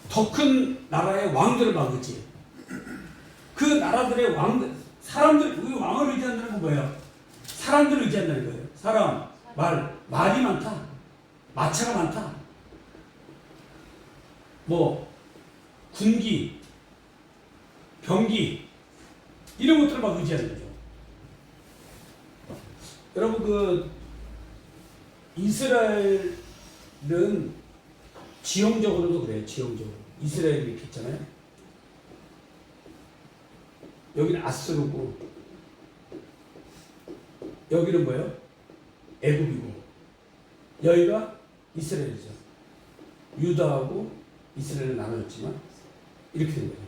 더 큰 나라의 왕들을 막았지. 그 나라들의 왕들, 사람들, 왕을 의지한다는 건 뭐예요? 사람들을 의지한다는 거예요. 사람, 말이 많다. 마차가 많다. 뭐, 군기, 병기, 이런 것들을 막 의지하는 거죠. 여러분, 이스라엘은 지형적으로도 그래요. 지형적으로. 이스라엘이 이렇게 있잖아요. 여기는 아스루고, 여기는 뭐예요? 애굽이고, 여기가 이스라엘이죠. 유다하고 이스라엘은 나눠졌지만 이렇게 된 거예요.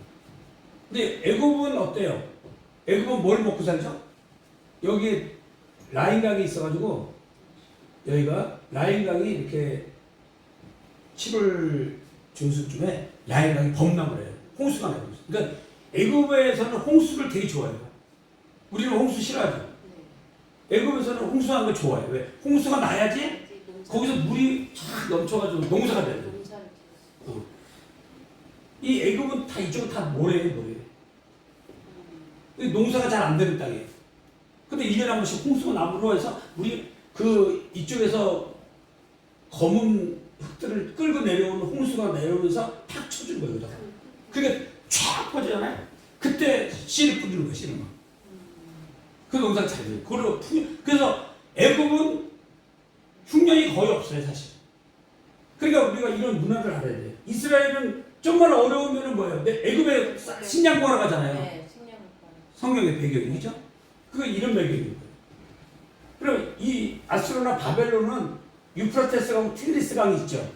근데 애굽은 어때요? 애굽은 뭘 먹고 살죠? 여기 라인강이 있어가지고 여기가 라인강이 이렇게 7월 중순쯤에 라인강이 범람을 해요. 홍수가 나요. 그러니까 애굽에서는 홍수를 되게 좋아해요. 우리는 홍수 싫어하죠. 애굽에서는 홍수하는 걸 좋아해요. 왜? 홍수가 나야지 거기서 물이 쫙 넘쳐가지고 농사가 돼요. 이 애굽은 다 이쪽은 다 모래예요. 농사가 잘 안 되는 땅이에요. 근데 1년에 한 번씩 홍수가 나므로 해서 우리 이쪽에서 검은 흙들을 끌고 내려오는 홍수가 내려오면서 탁 쳐주는 거예요. 여기다가. 그게 쫙 퍼지잖아요. 그때 씨를 뿌리는 거예요. 씨를 막. 그 농사가 잘 돼요. 그래서 애굽은 흉년이 거의 없어요. 사실. 그러니까 우리가 이런 문화를 알아야 돼요. 이스라엘은 좀만 어려우면 뭐예요? 애굽에 식량구하러 가잖아요. 네, 성경의 배경이죠. 그거 이런 배경인 거예요. 그럼 이 아수르나 바벨론은 유프라테스강, 티그리스 강이 있죠.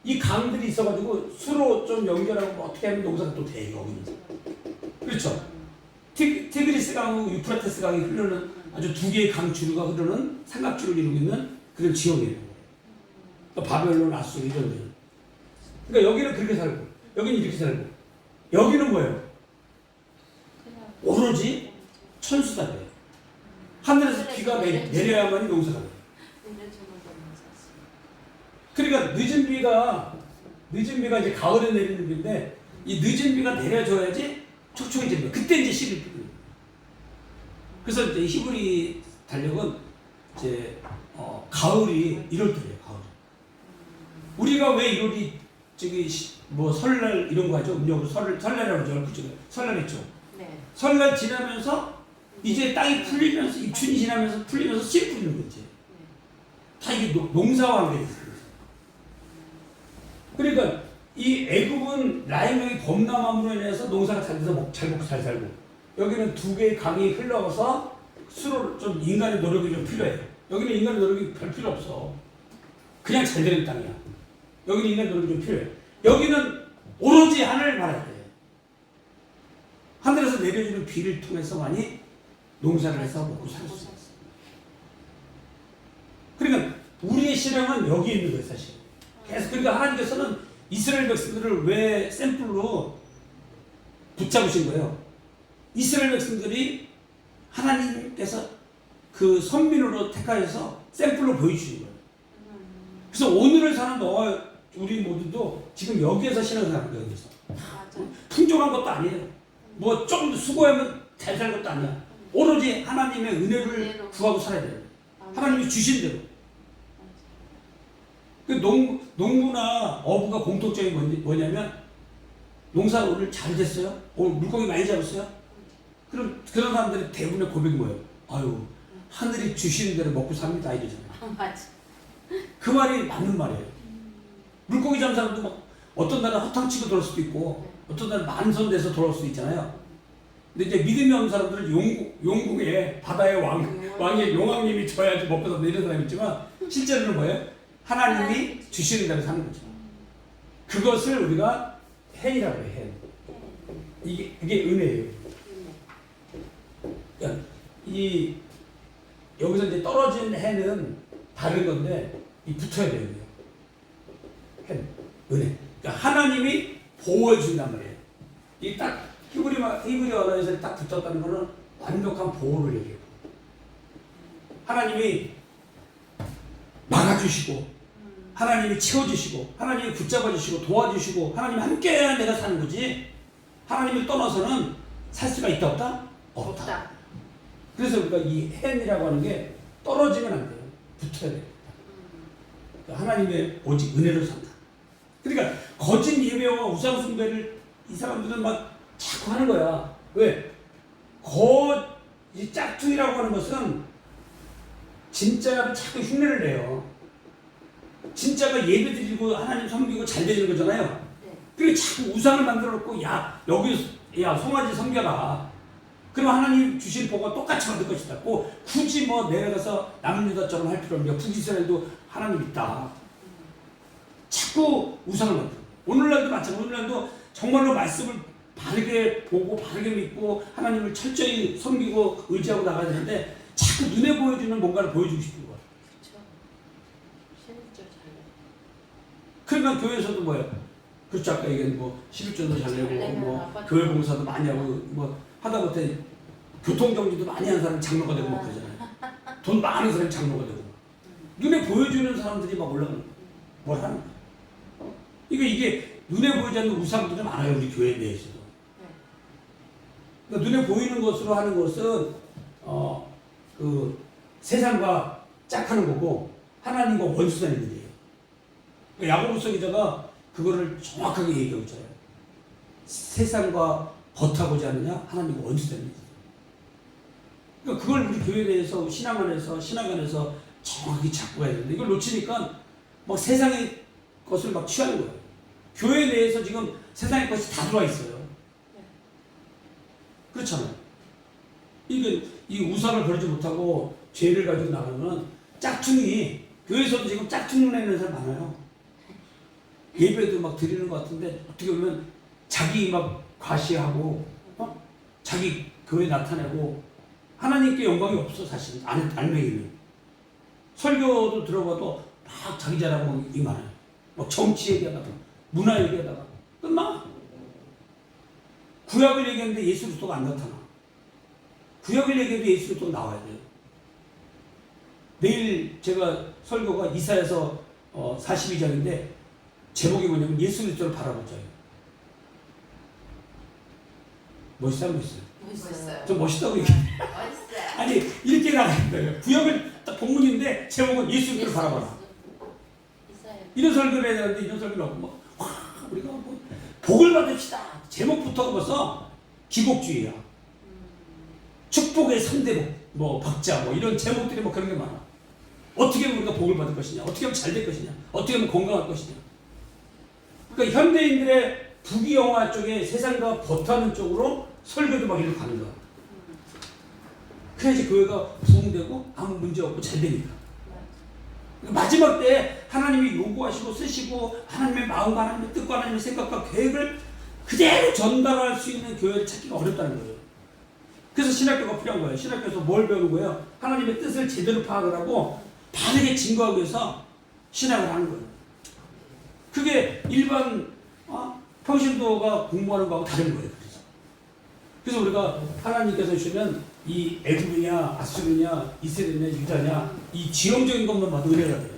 이 강들이 있어가지고 수로 좀 연결하고 어떻게 하면 농사가 또 돼요. 여기는. 그렇죠. 티그리스 강하고 유프라테스 강이 흐르는 아주 두 개의 강주류가 흐르는 삼각주를 이루고 있는 그런 지역이에요. 그러니까 바벨론, 아수르 이런 데는. 그러니까 여기는 그렇게 살고, 여기는 이렇게 살고, 여기는 뭐예요? 오로지 천수다래요. 하늘에서 비가 내려야만이 농사가 돼요. 그러니까 늦은 비가 이제 가을에 내리는 비인데 이 늦은 비가 내려줘야지 촉촉해지는 거예요. 그때 이제 씨를 뿌리는 거예요. 그래서 이제 히브리 달력은 이제 가을이 1월달이에요. 가을. 우리가 왜 1월이 뭐 설날 이런 거 하죠? 음력으로 설날이라고 하죠. 설날 했죠. 네. 설날 지나면서 이제 땅이 풀리면서 입춘이 지나면서 풀리면서 씨 뿌리는 거지. 다 이게 농사와 함께 있어요. 그러니까 이 애굽은 라인강이 범람함으로 인해서 농사가 잘 돼서 잘 먹고 잘 살고, 여기는 두 개의 강이 흘러서 수로 좀 인간의 노력이 좀 필요해요. 여기는 인간의 노력이 별 필요 없어. 그냥 잘 되는 땅이야. 여기는 인간의 노력이 좀 필요해. 여기는 오로지 하늘을 바라야 돼. 하늘에서 내려주는 비를 통해서만이 농사를 해서 먹고 살 수 있어. 그러니까 우리의 신앙은 여기 있는 거예요, 사실. 계속 그러니까 하나님께서는 이스라엘 백성들을 왜 샘플로 붙잡으신 거예요? 이스라엘 백성들이 하나님께서 그 선민으로 택하여서 샘플로 보여주신 거예요. 그래서 오늘을 사는 너와 우리 모두도 지금 여기에서 신앙생활하는 거예요. 여기서 맞아. 풍족한 것도 아니에요. 뭐 조금 더 수고하면 잘 살 것도 아니야. 오로지 하나님의 은혜를 구하고 살아야 돼요. 하나님이 주신 대로. 그 농부나 어부가 공통점이 뭐냐면 농사 오늘 잘 됐어요? 오늘 물고기 많이 잡았어요? 그럼 그런 사람들이 대부분의 고백이 뭐예요? 아유 하늘이 주시는 대로 먹고 삽니다 이러잖아요. 맞아. 그 말이 맞는 말이에요. 물고기 잡는 사람도 막 어떤 날은 허탕치고 돌아올 수도 있고 어떤 날은 만선돼서 돌아올 수도 있잖아요. 근데 이제 믿음이 없는 사람들은 용궁에 바다의 왕의 용왕님이 줘야지 먹고 산다 이런 사람이 있지만 실제로는 뭐예요? 하나님이 주시는 대로 사는 거죠. 그것을 우리가 헨이라고 해요. 헨. 이게 은혜예요. 그러니까 여기서 이제 떨어진 헨은 다른 건데 이 붙어야 돼요. 헨, 은혜. 그러니까 하나님이 보호해 준단 말이에요. 이 딱 히브리 언어에서 딱 붙었다는 거는 완벽한 보호를 얘기해요. 하나님이 막아주시고, 하나님이 채워주시고, 하나님이 붙잡아주시고, 도와주시고, 하나님이 함께해야 내가 사는 거지. 하나님을 떠나서는 살 수가 있다 없다? 없다. 그래서 우리가 이 헨이라고 하는 게 떨어지면 안 돼요. 붙어야 돼요. 그러니까 하나님의 오직 은혜로 산다. 그러니까 거짓 예배와 우상 숭배를 이 사람들은 막 자꾸 하는 거야. 왜? 이 짝퉁이라고 하는 것은 진짜를 자꾸 흉내를 내요. 진짜가 예배 드리고 하나님 섬기고 잘 되는 거잖아요. 그리고 자꾸 우상을 만들어 놓고 야 송아지 섬겨라. 그럼 하나님 주신 복과 똑같이 받을 것이다. 굳이 뭐 내려가서 남유다처럼 할 필요 없냐. 북이스라엘도 하나님 있다. 자꾸 우상을 만들어. 오늘날도 마찬가지. 오늘날도 정말로 말씀을 바르게 보고 바르게 믿고 하나님을 철저히 섬기고 의지하고 나가야 되는데 자꾸 눈에 보여주는 뭔가를 보여주고 싶은 거야. 그렇죠. 신입절 잘. 그러니까 교회에서도 뭐예요? 그렇죠. 아까 얘기한 뭐 11조도 잘 내고 뭐 교회 봉사도 많이 하고 뭐 하다못해 교통정리도 많이 하는 사람이 장로가 되고 막 그러잖아요. 돈 많은 사람이 장로가 되고 눈에 보여주는 사람들이 막 올라가는 거야. 뭘 하는 거야. 이게 눈에 보이지 않는 우상들이 많아요. 우리 교회 내에서도. 그러니까 눈에 보이는 것으로 하는 것은 그 세상과 짝하는 거고 하나님과 원수되는 일이에요. 그러니까 야고보서 기자가 그거를 정확하게 얘기하고 있잖아요. 세상과 버타고자 하느냐 하나님과 원수되는 일이에요. 그러니까 그걸 우리 교회 내에서 신앙 안에서 정확히 잡고 가야 되는데 이걸 놓치니까 막 세상의 것을 막 취하는 거예요. 교회 내에서 지금 세상의 것이 다 들어와 있어요. 그렇잖아요. 이게 이 우상을 버리지 못하고 죄를 가지고 나가면 짝퉁이 교회에서도 지금 짝퉁 내는 사람 많아요. 예배도 막 드리는 것 같은데 어떻게 보면 자기 막 과시하고 자기 교회 나타내고 하나님께 영광이 없어 사실 알맹이는 설교도 들어봐도 막 자기 자랑하고 이 많아요. 막 정치 얘기하다가 문화 얘기하다가 끝나. 구약을 얘기하는데 예수 그리스도가 안 나타나. 구약을 얘기해도 예수 그리스도가 나와야 돼요. 내일 제가 설교가 이사야서 42장인데 제목이 뭐냐면 예수 그리스도를 바라보자예요. 멋있어 멋있어요? 멋있어요. 좀 멋있다고 얘기해. 멋있어요. 아니 이렇게 나가는 거예요. 구약을 딱 본문인데 제목은 예수 그리스도를 바라봐라. 이런 설교를 해야 되는데 이런 설교를 하고 우리가 뭐 복을 받읍시다. 제목부터가 벌써 기복주의야. 축복의 3대복, 뭐 박자, 뭐 이런 제목들이 뭐 그런 게 많아. 어떻게 하면 우리가 복을 받을 것이냐, 어떻게 하면 잘 될 것이냐, 어떻게 하면 건강할 것이냐. 그러니까 현대인들의 부귀영화 쪽에 세상과 버타는 쪽으로 설교도 막 이렇게 가는 거야. 그래야지 교회가 부흥되고 아무 문제 없고 잘 되니까. 마지막 때 하나님이 요구하시고 쓰시고 하나님의 마음과 하나님의 뜻과 하나님의 생각과 계획을 그대로 전달할 수 있는 교회를 찾기가 어렵다는 거예요. 그래서 신학교가 필요한 거예요. 신학교에서 뭘 배우는 거예요? 하나님의 뜻을 제대로 파악을 하고 바르게 증거하기 위해서 신학을 하는 거예요. 그게 일반 평신도가 공부하는 거하고 다른 거예요. 그래서 우리가 하나님께서 주시면 이 애굽이냐 아수르냐 이스라엘이냐 유다냐 이 지형적인 것만 봐도 은혜가 돼요.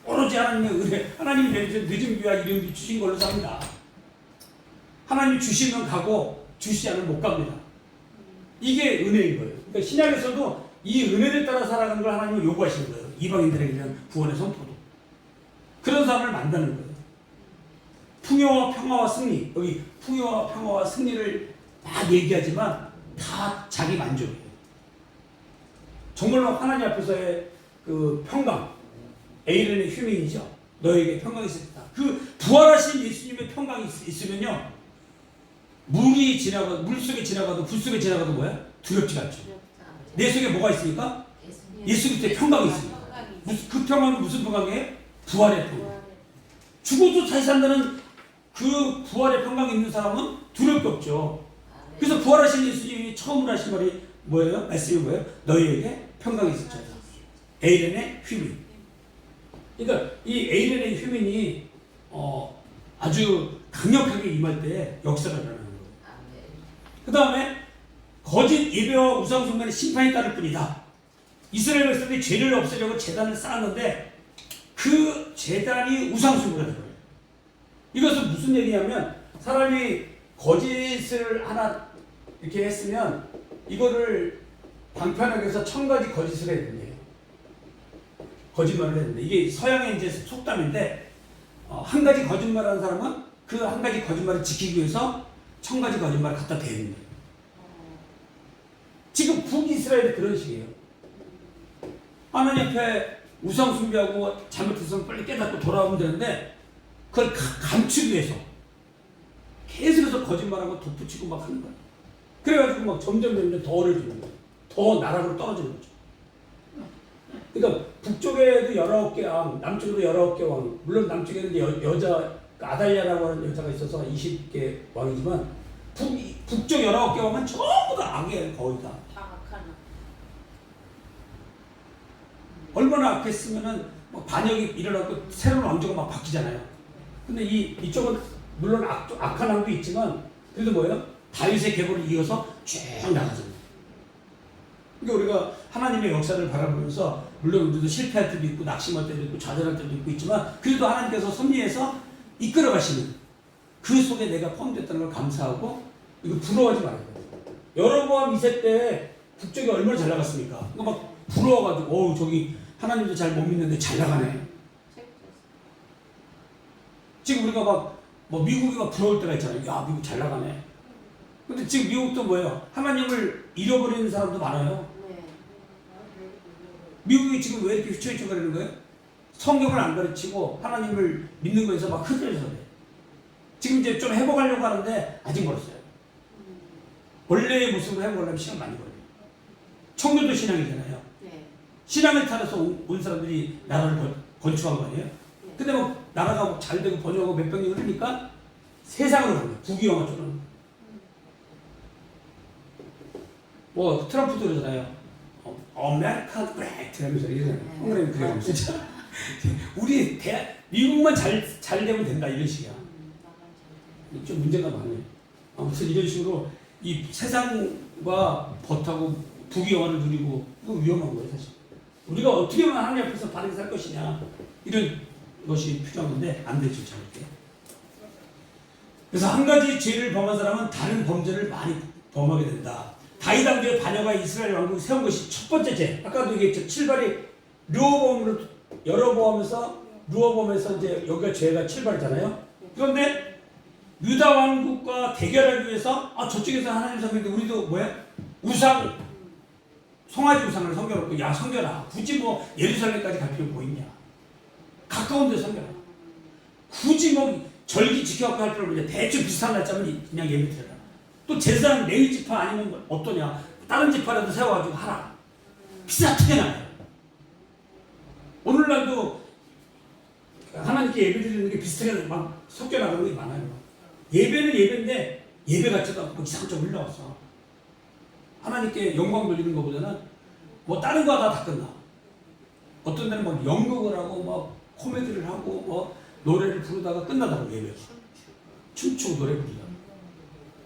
오로지 하나님의 은혜, 하나님이 내주신 늦은 귀와 이름이 주신 걸로 삽니다. 하나님이 주시면 가고 주시지 않으면 못 갑니다. 이게 은혜인 거예요. 그러니까 신약에서도 이 은혜를 따라 살아가는 걸 하나님은 요구하시는 거예요. 이방인들에게 대한 구원의 선포도. 그런 사람을 만나는 거예요. 풍요와 평화와 승리, 여기 풍요와 평화와 승리를 막 얘기하지만 다 자기 만족이에요. 정말로 하나님 앞에서의 그 평강, 에이렌의 휴민이죠. 너에게 평강이 있을 때다. 그 부활하신 예수님의 평강이 있으면요, 물이 지나가도, 물 속에 지나가도, 불 속에 지나가도 뭐야? 두렵지가 않죠. 내 속에 뭐가 있으니까? 예수 그리스도의 평강이 있습니다. 그 평강은 무슨 평강이에요? 부활의 평강. 죽어도 다시 산다는 그 부활의 평강이 있는 사람은 두렵게 없죠. 그래서 부활하신 예수님이 처음으로 하신 말이 뭐예요? 말씀이 뭐예요? 너희에게 평강이 있을지어다. 에이렌의 휴민. 그러니까 이 에이렌의 휴민이 아주 강력하게 임할 때 역사가 일어나는 거예요. 그 다음에 거짓 예배와 우상숭배의 심판이 따를 뿐이다. 이스라엘 백성들이 죄를 없애려고 제단을 쌓았는데 그 제단이 우상숭배가 된 거예요. 이것은 무슨 얘기냐면 사람이 거짓을 하나 이렇게 했으면 이거를 방편하게 해서 1000가지 거짓을 해야 된대요. 거짓말을 해야 된대. 이게 서양의 이제 속담인데 한 가지 거짓말하는 사람은 그 한 가지 거짓말을 지키기 위해서 1000가지 거짓말을 갖다 대는 거예요. 지금 북이스라엘이 그런 식이에요. 하나님 앞에 우상 숭배하고 잘못했으면 빨리 깨닫고 돌아오면 되는데 그걸 감추기 위해서 계속해서 거짓말하고 덧붙이고 막 하는 거예요. 그래가지고 막 점점 더 어려지는 거예요. 더 나락으로 떨어지는 거죠. 그러니까 북쪽에도 19개 왕, 남쪽에도 19개 왕, 물론 남쪽에는 이제 여자 아달랴라고 하는 여자가 있어서 20개 왕이지만 북쪽 19개 왕은 전부 다 악이에요. 거의 다. 얼마나 악했으면은 뭐 반역이 일어나고 새로운 왕조가 막 바뀌잖아요. 근데 이쪽은 물론 악한 왕도 있지만 그래도 뭐예요? 다윗의 계보를 이어서 쭉 나가죠. 그러니까 우리가 하나님의 역사를 바라보면서 물론 우리도 실패할 때도 있고 낙심할 때도 있고 좌절할 때도 있지만 그래도 하나님께서 섭리해서 이끌어 가시는 그 속에 내가 포함됐다는 걸 감사하고 이거 부러워하지 말아야 돼요. 여로보암 2세 때 북쪽이 얼마나 잘 나갔습니까? 그거 막 부러워가지고 저기 하나님도 잘 못 믿는데 잘 나가네. 지금 우리가 막 뭐 미국이 막 부러울 때가 있잖아요. 야 미국 잘 나가네. 근데 지금 미국도 뭐예요? 하나님을 잃어버리는 사람도 많아요. 미국이 지금 왜 이렇게 휘청휘청거리는 거예요? 성경을 안 가르치고 하나님을 믿는 거에서 막 흐트러져서 그래요. 지금 이제 좀 회복하려고 하는데 아직 멀었어요. 원래의 모습으로 회복하려면 시간 많이 걸려요. 청교도 신앙이잖아요. 신앙을 따라서 온 사람들이 나라를 건축한 거 아니에요? 근데 뭐 나라가 뭐 잘 되고 번영하고 몇 백년을 흐르니까 세상으로 가는 거예요. 북유영화 쪽은. 뭐 트럼프도 그러잖아요. 아메리카 그레이트 하면서 이러잖아요. 홍그레이 그래 진짜. 우리 미국만 잘 되면 된다 이런 식이야. 좀 문제가 많아요. 아무튼 이런 식으로 이 세상과 버타고 북유영화를 누리고 그거 위험한 거예요 사실. 우리가 어떻게 하면 하나님 앞에서 바르게 살 것이냐 이런 것이 필요한 건데 안 되죠 절대. 그래서 한 가지 죄를 범한 사람은 다른 범죄를 많이 범하게 된다. 다윗 왕조의 반역과 이스라엘 왕국을 세운 것이 첫 번째 죄. 아까도 얘기했죠. 7발이 르호보암으로 르호보암에서 이제 여기가 죄가 7발이잖아요. 그런데 유다 왕국과 대결하기 위해서 저쪽에서 하나님 섬기는데 우리도 뭐야? 송아지 우상을 섬겨놓고 야 섬겨라. 굳이 뭐 예루살렘까지 갈 필요 뭐 있냐. 가까운 데 섬겨라. 굳이 뭐 절기 지켜갖고 할 필요 없냐. 대충 비슷한 날짜면 그냥 예배 드려라. 또 제사는 레위 지파 아니면 어떠냐. 다른 지파라도 세워가지고 하라. 비슷하게 나요. 오늘날도 하나님께 예배 드리는 게 비슷하게 막 섞여 나가는 게 많아요. 예배는 예배인데 예배 같지도 않고 이상하게 흘러왔어. 하나님께 영광 돌리는 것보다는 뭐 다른 거 하다 다 끝나. 어떤 데는 막 연극을 하고 막 코미디를 하고 뭐 노래를 부르다가 끝나다고 예배가. 춤추고 노래 부르다가.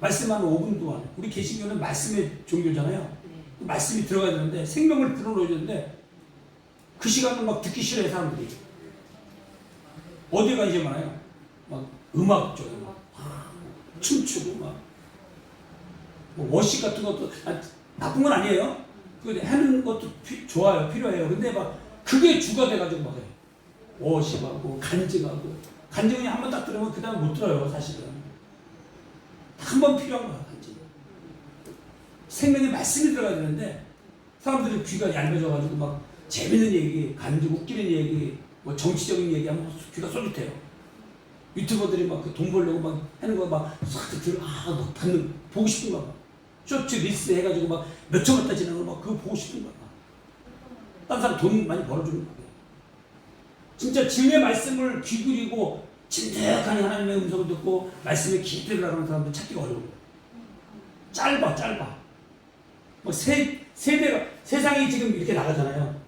말씀 한 5분도 안 해. 우리 개신교는 말씀의 종교잖아요. 네. 말씀이 들어가야 되는데 생명을 불어넣어야 되는데 그 시간을 막 듣기 싫어해 사람들이. 어디가 이제 많아요? 막 음악 쪽에 막 춤추고 막 뭐 워십 같은 것도 나쁜 건 아니에요. 그 하는 것도 좋아요, 필요해요. 근데 막 그게 주가 돼가지고 막 해요. 워십하고 간증하고 간증은 한 번 딱 들으면 그 다음 못 들어요 사실은. 한 번 필요한 거야 간증. 생명의 말씀이 들어가야 되는데 사람들이 귀가 얇아져가지고 막 재밌는 얘기, 간증 웃기는 얘기, 뭐 정치적인 얘기하면 귀가 쏠깃해요. 유튜버들이 막 그 돈 벌려고 막 하는 거 막 싹 들어 막 받는 보고 싶은 거 막. 쇼츠 리스 해가지고 막 몇 천만 원 지나는 거 막 그거 보고 싶은 거야. 딴 사람 돈 많이 벌어주는 거야. 진짜 진리의 말씀을 귀 기울이고 진득하니 하나님의 음성을 듣고 말씀에 깊이 들어가는 사람들 찾기가 어려워. 짧아. 뭐 세대가 세상이 지금 이렇게 나가잖아요.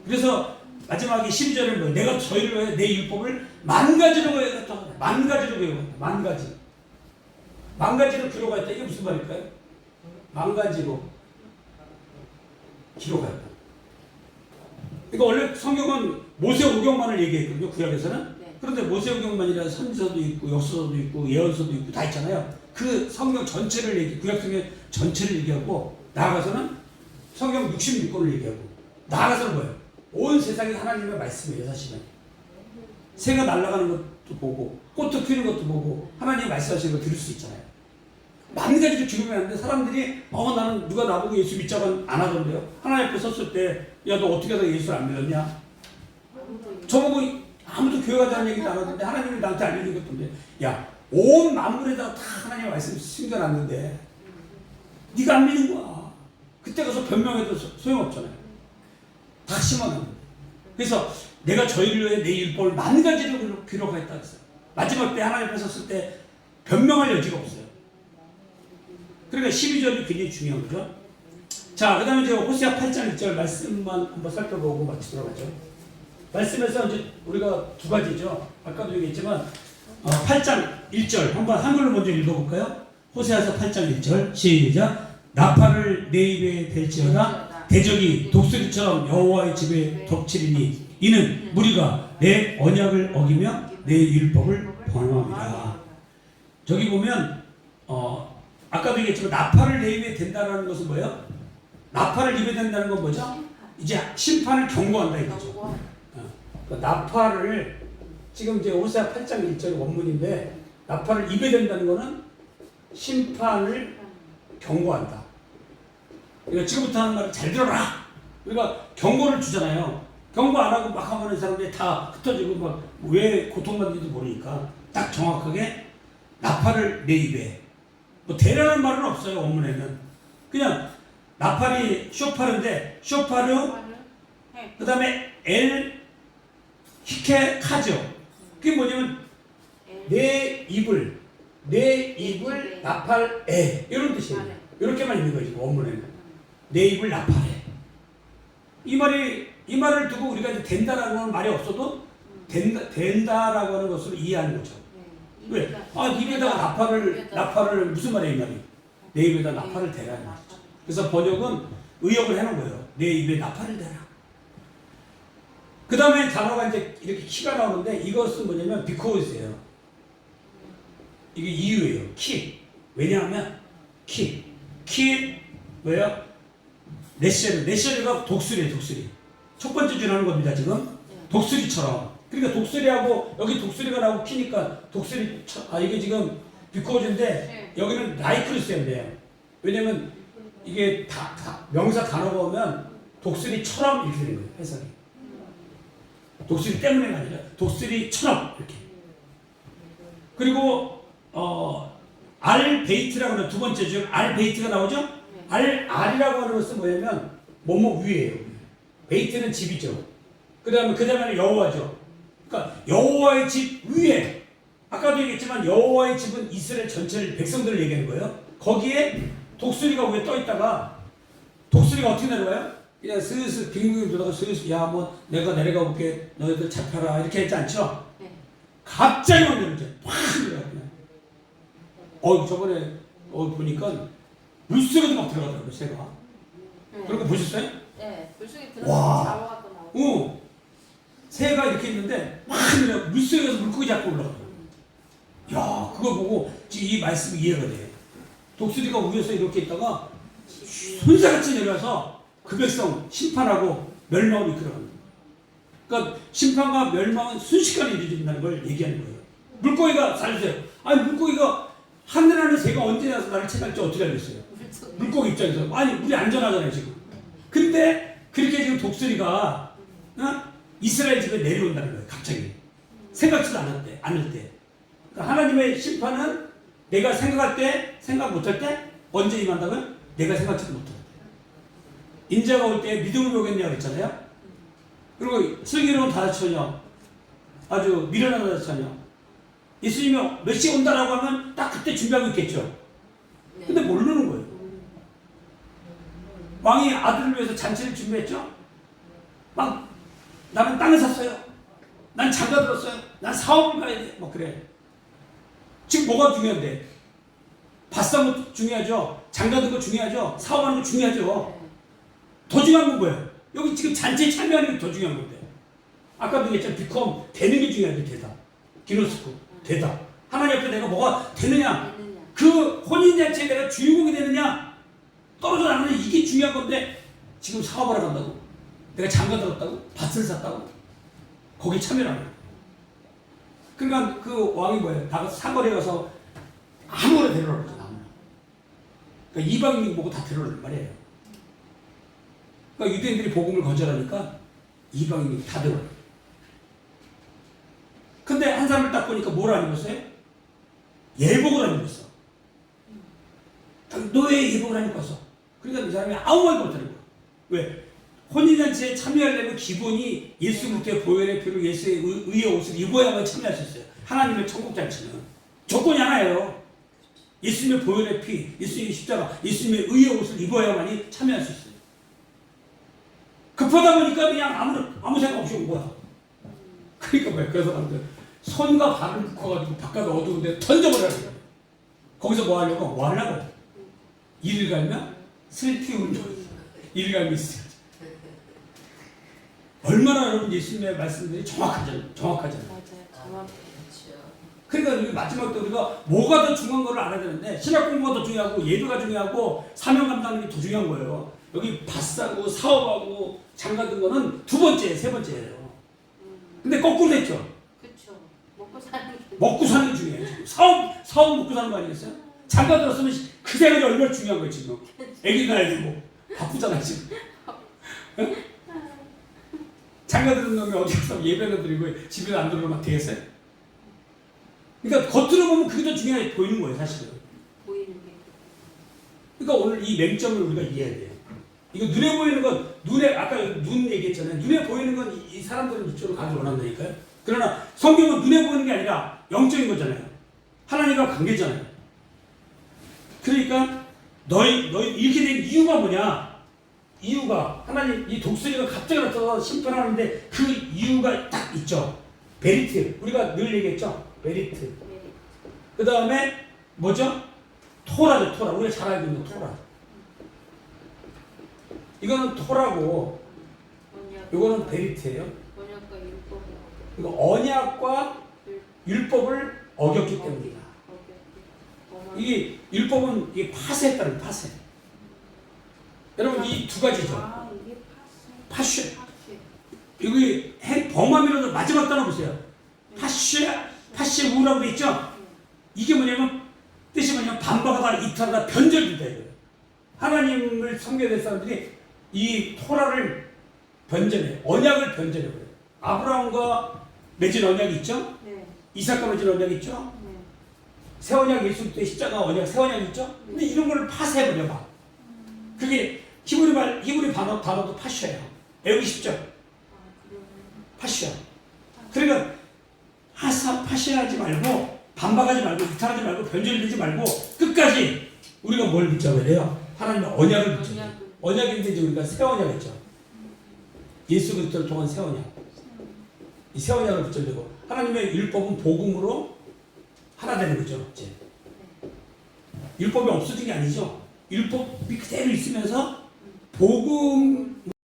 그래서 마지막에 12절에 뭐 내가 저희를 위해 내 율법을 만 가지로 외웠다. 만 가지로 외웠다. 만 가지. 만 가지로 기록하였다. 이게 무슨 말일까요? 만 가지로 기록하였다. 그러니까 원래 성경은 모세오경만을 얘기했거든요. 구약에서는. 네. 그런데 모세오경만이 아니라 선지서도 있고 역서도 있고 예언서도 있고 다 있잖아요. 그 성경 전체를 구약 성경 전체를 얘기하고 나아가서는 성경 66권을 얘기하고 나아가서는 뭐예요? 온 세상이 하나님의 말씀이에요. 사실은. 새가 날아가는 것도 보고 꽃도 피는 것도 보고 하나님이 말씀하시는 거 들을 수 있잖아요. 만 가지로 기록해놨는데 사람들이 나는 누가 나보고 예수 믿자고 안 하던데요. 하나님 앞에 섰을 때 야 너 어떻게 하다 예수를 안 믿었냐? 저보고 아무도 교회 가자는 얘기도 안 하던데 하나님이 나한테 알려준 것던데 야 온 만물에다가 다 하나님의 말씀 숨겨놨는데 네가 안 믿는 거야. 그때 가서 변명해도 소용없잖아요. 다 심어놨는데. 그래서 내가 저희를 위해 내 율법을 만 가지로 기록하였다 했어요. 마지막 때 하나님 앞에 섰을 때 변명할 여지가 없어요. 그러니까 12절이 굉장히 중요한 거죠. 자, 그 다음에 제가 호세아 8장 1절 말씀만 한번 살펴보고 마치도록 하죠. 말씀에서 이제 우리가 두 가지죠. 아까도 얘기했지만 8장 1절 한번 한글로 먼저 읽어볼까요? 호세아서 8장 1절 시작. 나팔을 내 입에 댈지어다 대적이 독수리처럼 여호와의 집에 덮치리니 이는 무리가 내 언약을 어기며 내 율법을 범함이라. 저기 보면 아까도 얘기했지만 나팔을 내 입에 댄다라는 것은 뭐예요? 나팔을 입에 댄다는 건 뭐죠? 이제 심판을 경고한다 이거죠. 나팔을 지금 이제 호세아 8장 1절 원문인데 나팔을 입에 댄다는 거는 심판을 경고한다. 그러니까 지금부터 하는 말을 잘 들어라. 우리가 경고를 주잖아요. 경고 안 하고 막 하면 사람들이 다 흩어지고 막 왜 고통받는지도 모르니까 딱 정확하게 나팔을 내 입에 뭐 대라는 말은 없어요. 원문에는 그냥 나팔이 쇼파르인데 쇼파르 그 다음에 엘 히케 카죠. 그게 뭐냐면 내 입을 나팔에 이런 뜻이에요. 이렇게만 있는 거지 원문에는. 내 입을 나팔에. 이 말을 두고 우리가 이제 된다라는 말이 없어도 된다라고 하는 것을 이해하는 거죠. 왜? 입에다가 나팔을 무슨 말이에요, 이 말이? 내 입에다 나팔을 대라는 말이죠. 그래서 번역은 의역을 해놓은 거예요. 내 입에 나팔을 대라. 그 다음에 단어가 이제 이렇게 키가 나오는데 이것은 뭐냐면 because예요. 이게 이유예요. 키. 왜냐하면 키 뭐예요? 네셔르가 독수리예요. 독수리. 첫 번째 주라는 겁니다. 지금 독수리처럼. 그러니까 독수리하고 여기 독수리가 나오고 키니까 독수리 이게 지금 비코즈인데 여기는 라이크를 써야 돼요. 왜냐면 이게 다 명사 단어가 오면 독수리처럼 이렇게 되는 거예요. 해석이. 독수리 때문에가 아니라 독수리처럼 이렇게. 그리고 알베이트라고 하는 두 번째 줄 알베이트가 나오죠? 알이라고 하는 것은 뭐냐면 뭐뭐 위에요. 베이트는 집이죠. 그 다음에 여호와죠. 그러니까 여호와의 집 위에. 아까도 얘기했지만 여호와의 집은 이스라엘 전체를 백성들을 얘기하는 거예요. 거기에 독수리가 위에 떠 있다가 독수리가 어떻게 내려와요? 그냥 슬슬 빙빙 돌다가 슬슬 야 뭐 내가 내려가 볼게 너희들 잡혀라 이렇게 했지 않죠? 갑자기 막 내려져. 팍 내려가 그냥. 저번에 보니까 물속에도 막 들어가더라고요, 새가. 그런 거 보셨어요? 네, 물속에 와. 들어가서 잡아갖고 나오고. 새가 이렇게 있는데 막 내려 물속에서 물고기 잡고 올라가요. 야, 그거 보고 지금 이 말씀이 이해가 돼. 독수리가 위에서 이렇게 있다가 손살같이 내려와서 그 백성 심판하고 멸망을 이끌어갑니다. 그러니까 심판과 멸망은 순식간에 이루어진다는 걸 얘기하는 거예요. 물고기가 살려주세요. 아니 물고기가 하늘 안에 새가 언제 나서 나를 채갈지 어떻게 알겠어요? 물고기 입장에서. 아니 물이 안전하잖아요 지금. 근데 그렇게 지금 독수리가 이스라엘 집에 내려온다는 거예요. 갑자기. 생각지도 않을 때. 그러니까 하나님의 심판은 내가 생각할 때, 생각 못할 때 언제 임한다고요? 내가 생각지도 못할 때. 인자가 올 때 믿음을 보겠냐고 그랬잖아요. 그리고 슬기로운 다자처녀, 아주 미련한 다자처녀, 예수님이 몇 시에 온다라고 하면 딱 그때 준비하고 있겠죠. 근데 모르는 거예요. 왕이 아들을 위해서 잔치를 준비했죠. 막 나는 땅을 샀어요. 난 장가 들었어요. 난 사업을 가야 돼. 뭐 그래. 지금 뭐가 중요한데? 밭 사는 것도 중요하죠. 장가 든 거 중요하죠. 사업하는 거 중요하죠. 더 중요한 건 뭐예요? 여기 지금 잔치에 참여하는 게 더 중요한 건데. 아까도 얘기했잖아요. 비컴 되는 게 중요한데 되다. 기노스코 되다. 하나님 앞에 내가 뭐가 되느냐. 그 혼인잔치에 내가 주인공이 되느냐. 떨어져 나가는 이게 중요한 건데 지금 사업하러 간다고. 내가 장가 들었다고. 밭을 샀다고. 거기 참여를 안 해요. 그러니까 그 왕이 뭐예요? 다 사거리에 가서 아무거나 데려오는 거죠. 아무나. 그러니까 이방인 보고 다 데려오는 말이에요. 그러니까 유대인들이 복음을 거절하니까 이방인이 다 데려오는 거예요. 근데 한 사람을 딱 보니까 뭘 안 입었어요? 예복을 안 입었어. 너의 예복을 안 입었어. 그러니까 이 사람이 아무 말도 못하는 거야. 왜? 혼인잔치에 참여하려면 기본이 예수 그리스도의 보혈의 피로 예수의 의의 옷을 입어야만 참여할 수 있어요. 하나님의 천국잔치는 조건이 하나예요. 예수님의 보혈의 피, 예수님의 십자가, 예수님의 의의 옷을 입어야만이 참여할 수 있어요. 급하다 보니까 그냥 아무 생각 없이 온 거야. 그러니까 뭐야? 그래서 사람들 손과 발을 묶어가지고 바깥 어두운데 던져버려요. 거기서 뭐 하려고? 뭐 하려고? 이를 갈면 슬피 울며 이를 갈면 있어요. 얼마나 여러분 예수님의 말씀들이 정확하잖아요. 맞아요. 정확해요. 그러니까 우리 마지막 때 우리가 뭐가 더 중요한 거를 알아야 되는데 신학 공부가 더 중요하고 예배가 중요하고 사명 감당하는 게 더 중요한 거예요. 여기 밭 사고 사업하고 장가 든 거는 두 번째, 세 번째예요. 근데 거꾸로 됐죠. 그렇죠. 먹고 사는 게 중요해요. 지금. 사업 먹고 사는 거 아니겠어요? 장가 들었으면 그 생각이 얼마나 중요한 거예요 지금. 애기 낳아야 되고 바쁘잖아 지금. 응? 장가 들은 놈이 어디 가서 예배를 드리고 집에 안 들어오면 되겠어요? 그러니까 겉으로 보면 그게 더 중요해 보이는 거예요 사실은. 보이는 게. 그러니까 오늘 이 맹점을 우리가 이해해야 돼요. 이거 눈에 보이는 건 아까 눈 얘기했잖아요. 눈에 보이는 건 이 사람들은 이쪽으로 가기 원한다니까요. 그러나 성경은 눈에 보이는 게 아니라 영적인 거잖아요. 하나님과 관계잖아요. 그러니까 너희 이렇게 된 이유가 뭐냐? 이유가 하나님 이 독수리가 갑자기 나타나서 심판하는데 그 이유가 딱 있죠. 베리트. 우리가 늘 얘기했죠. 베리트. 그 다음에 뭐죠? 토라죠. 토라. 우리가 잘 알고 있는 토라. 이거는 토라고 이거는 베리트예요. 언약과 율법. 이거 언약과 율법을 어겼기 때문이다. 이게 율법은 이게 파쇄했다는 파쇄. 여러분 이 두 가지죠. 이게 파쇄. 여기 범함이라도 마지막 단어 보세요. 파쇄 우라고 돼 있죠. 이게 뭐냐면 뜻이 뭐냐면 반박하다, 이탈하다, 변절된다 이거예요. 하나님을 섬겨야 될 사람들이 이 토라를 변절해요. 언약을 변절해요. 아브라함과 맺은 언약이 있죠. 네. 이삭과 맺은 언약이 있죠. 네. 새 언약 예수 때 십자가 언약 새 언약이 있죠. 근데 이런 걸 파쇄해버려 봐. 그게 히브리 단어도 파쇄예요. 애우기 쉽죠. 파쇄. 그러니까 파쇄하지 말고 반박하지 말고 이탈하지 말고 변절되지 말고 끝까지 우리가 뭘 붙잡아야 돼요? 하나님의 언약을 붙잡아야 돼요. 언약인데 이제 우리가 새 언약이죠. 예수 그리스도를 통한 새 언약. 이 새 언약을 붙들고 하나님의 율법은 복음으로 하나 되는 거죠. 이제. 율법이 없어진 게 아니죠. 율법이 그대로 있으면서 복음으로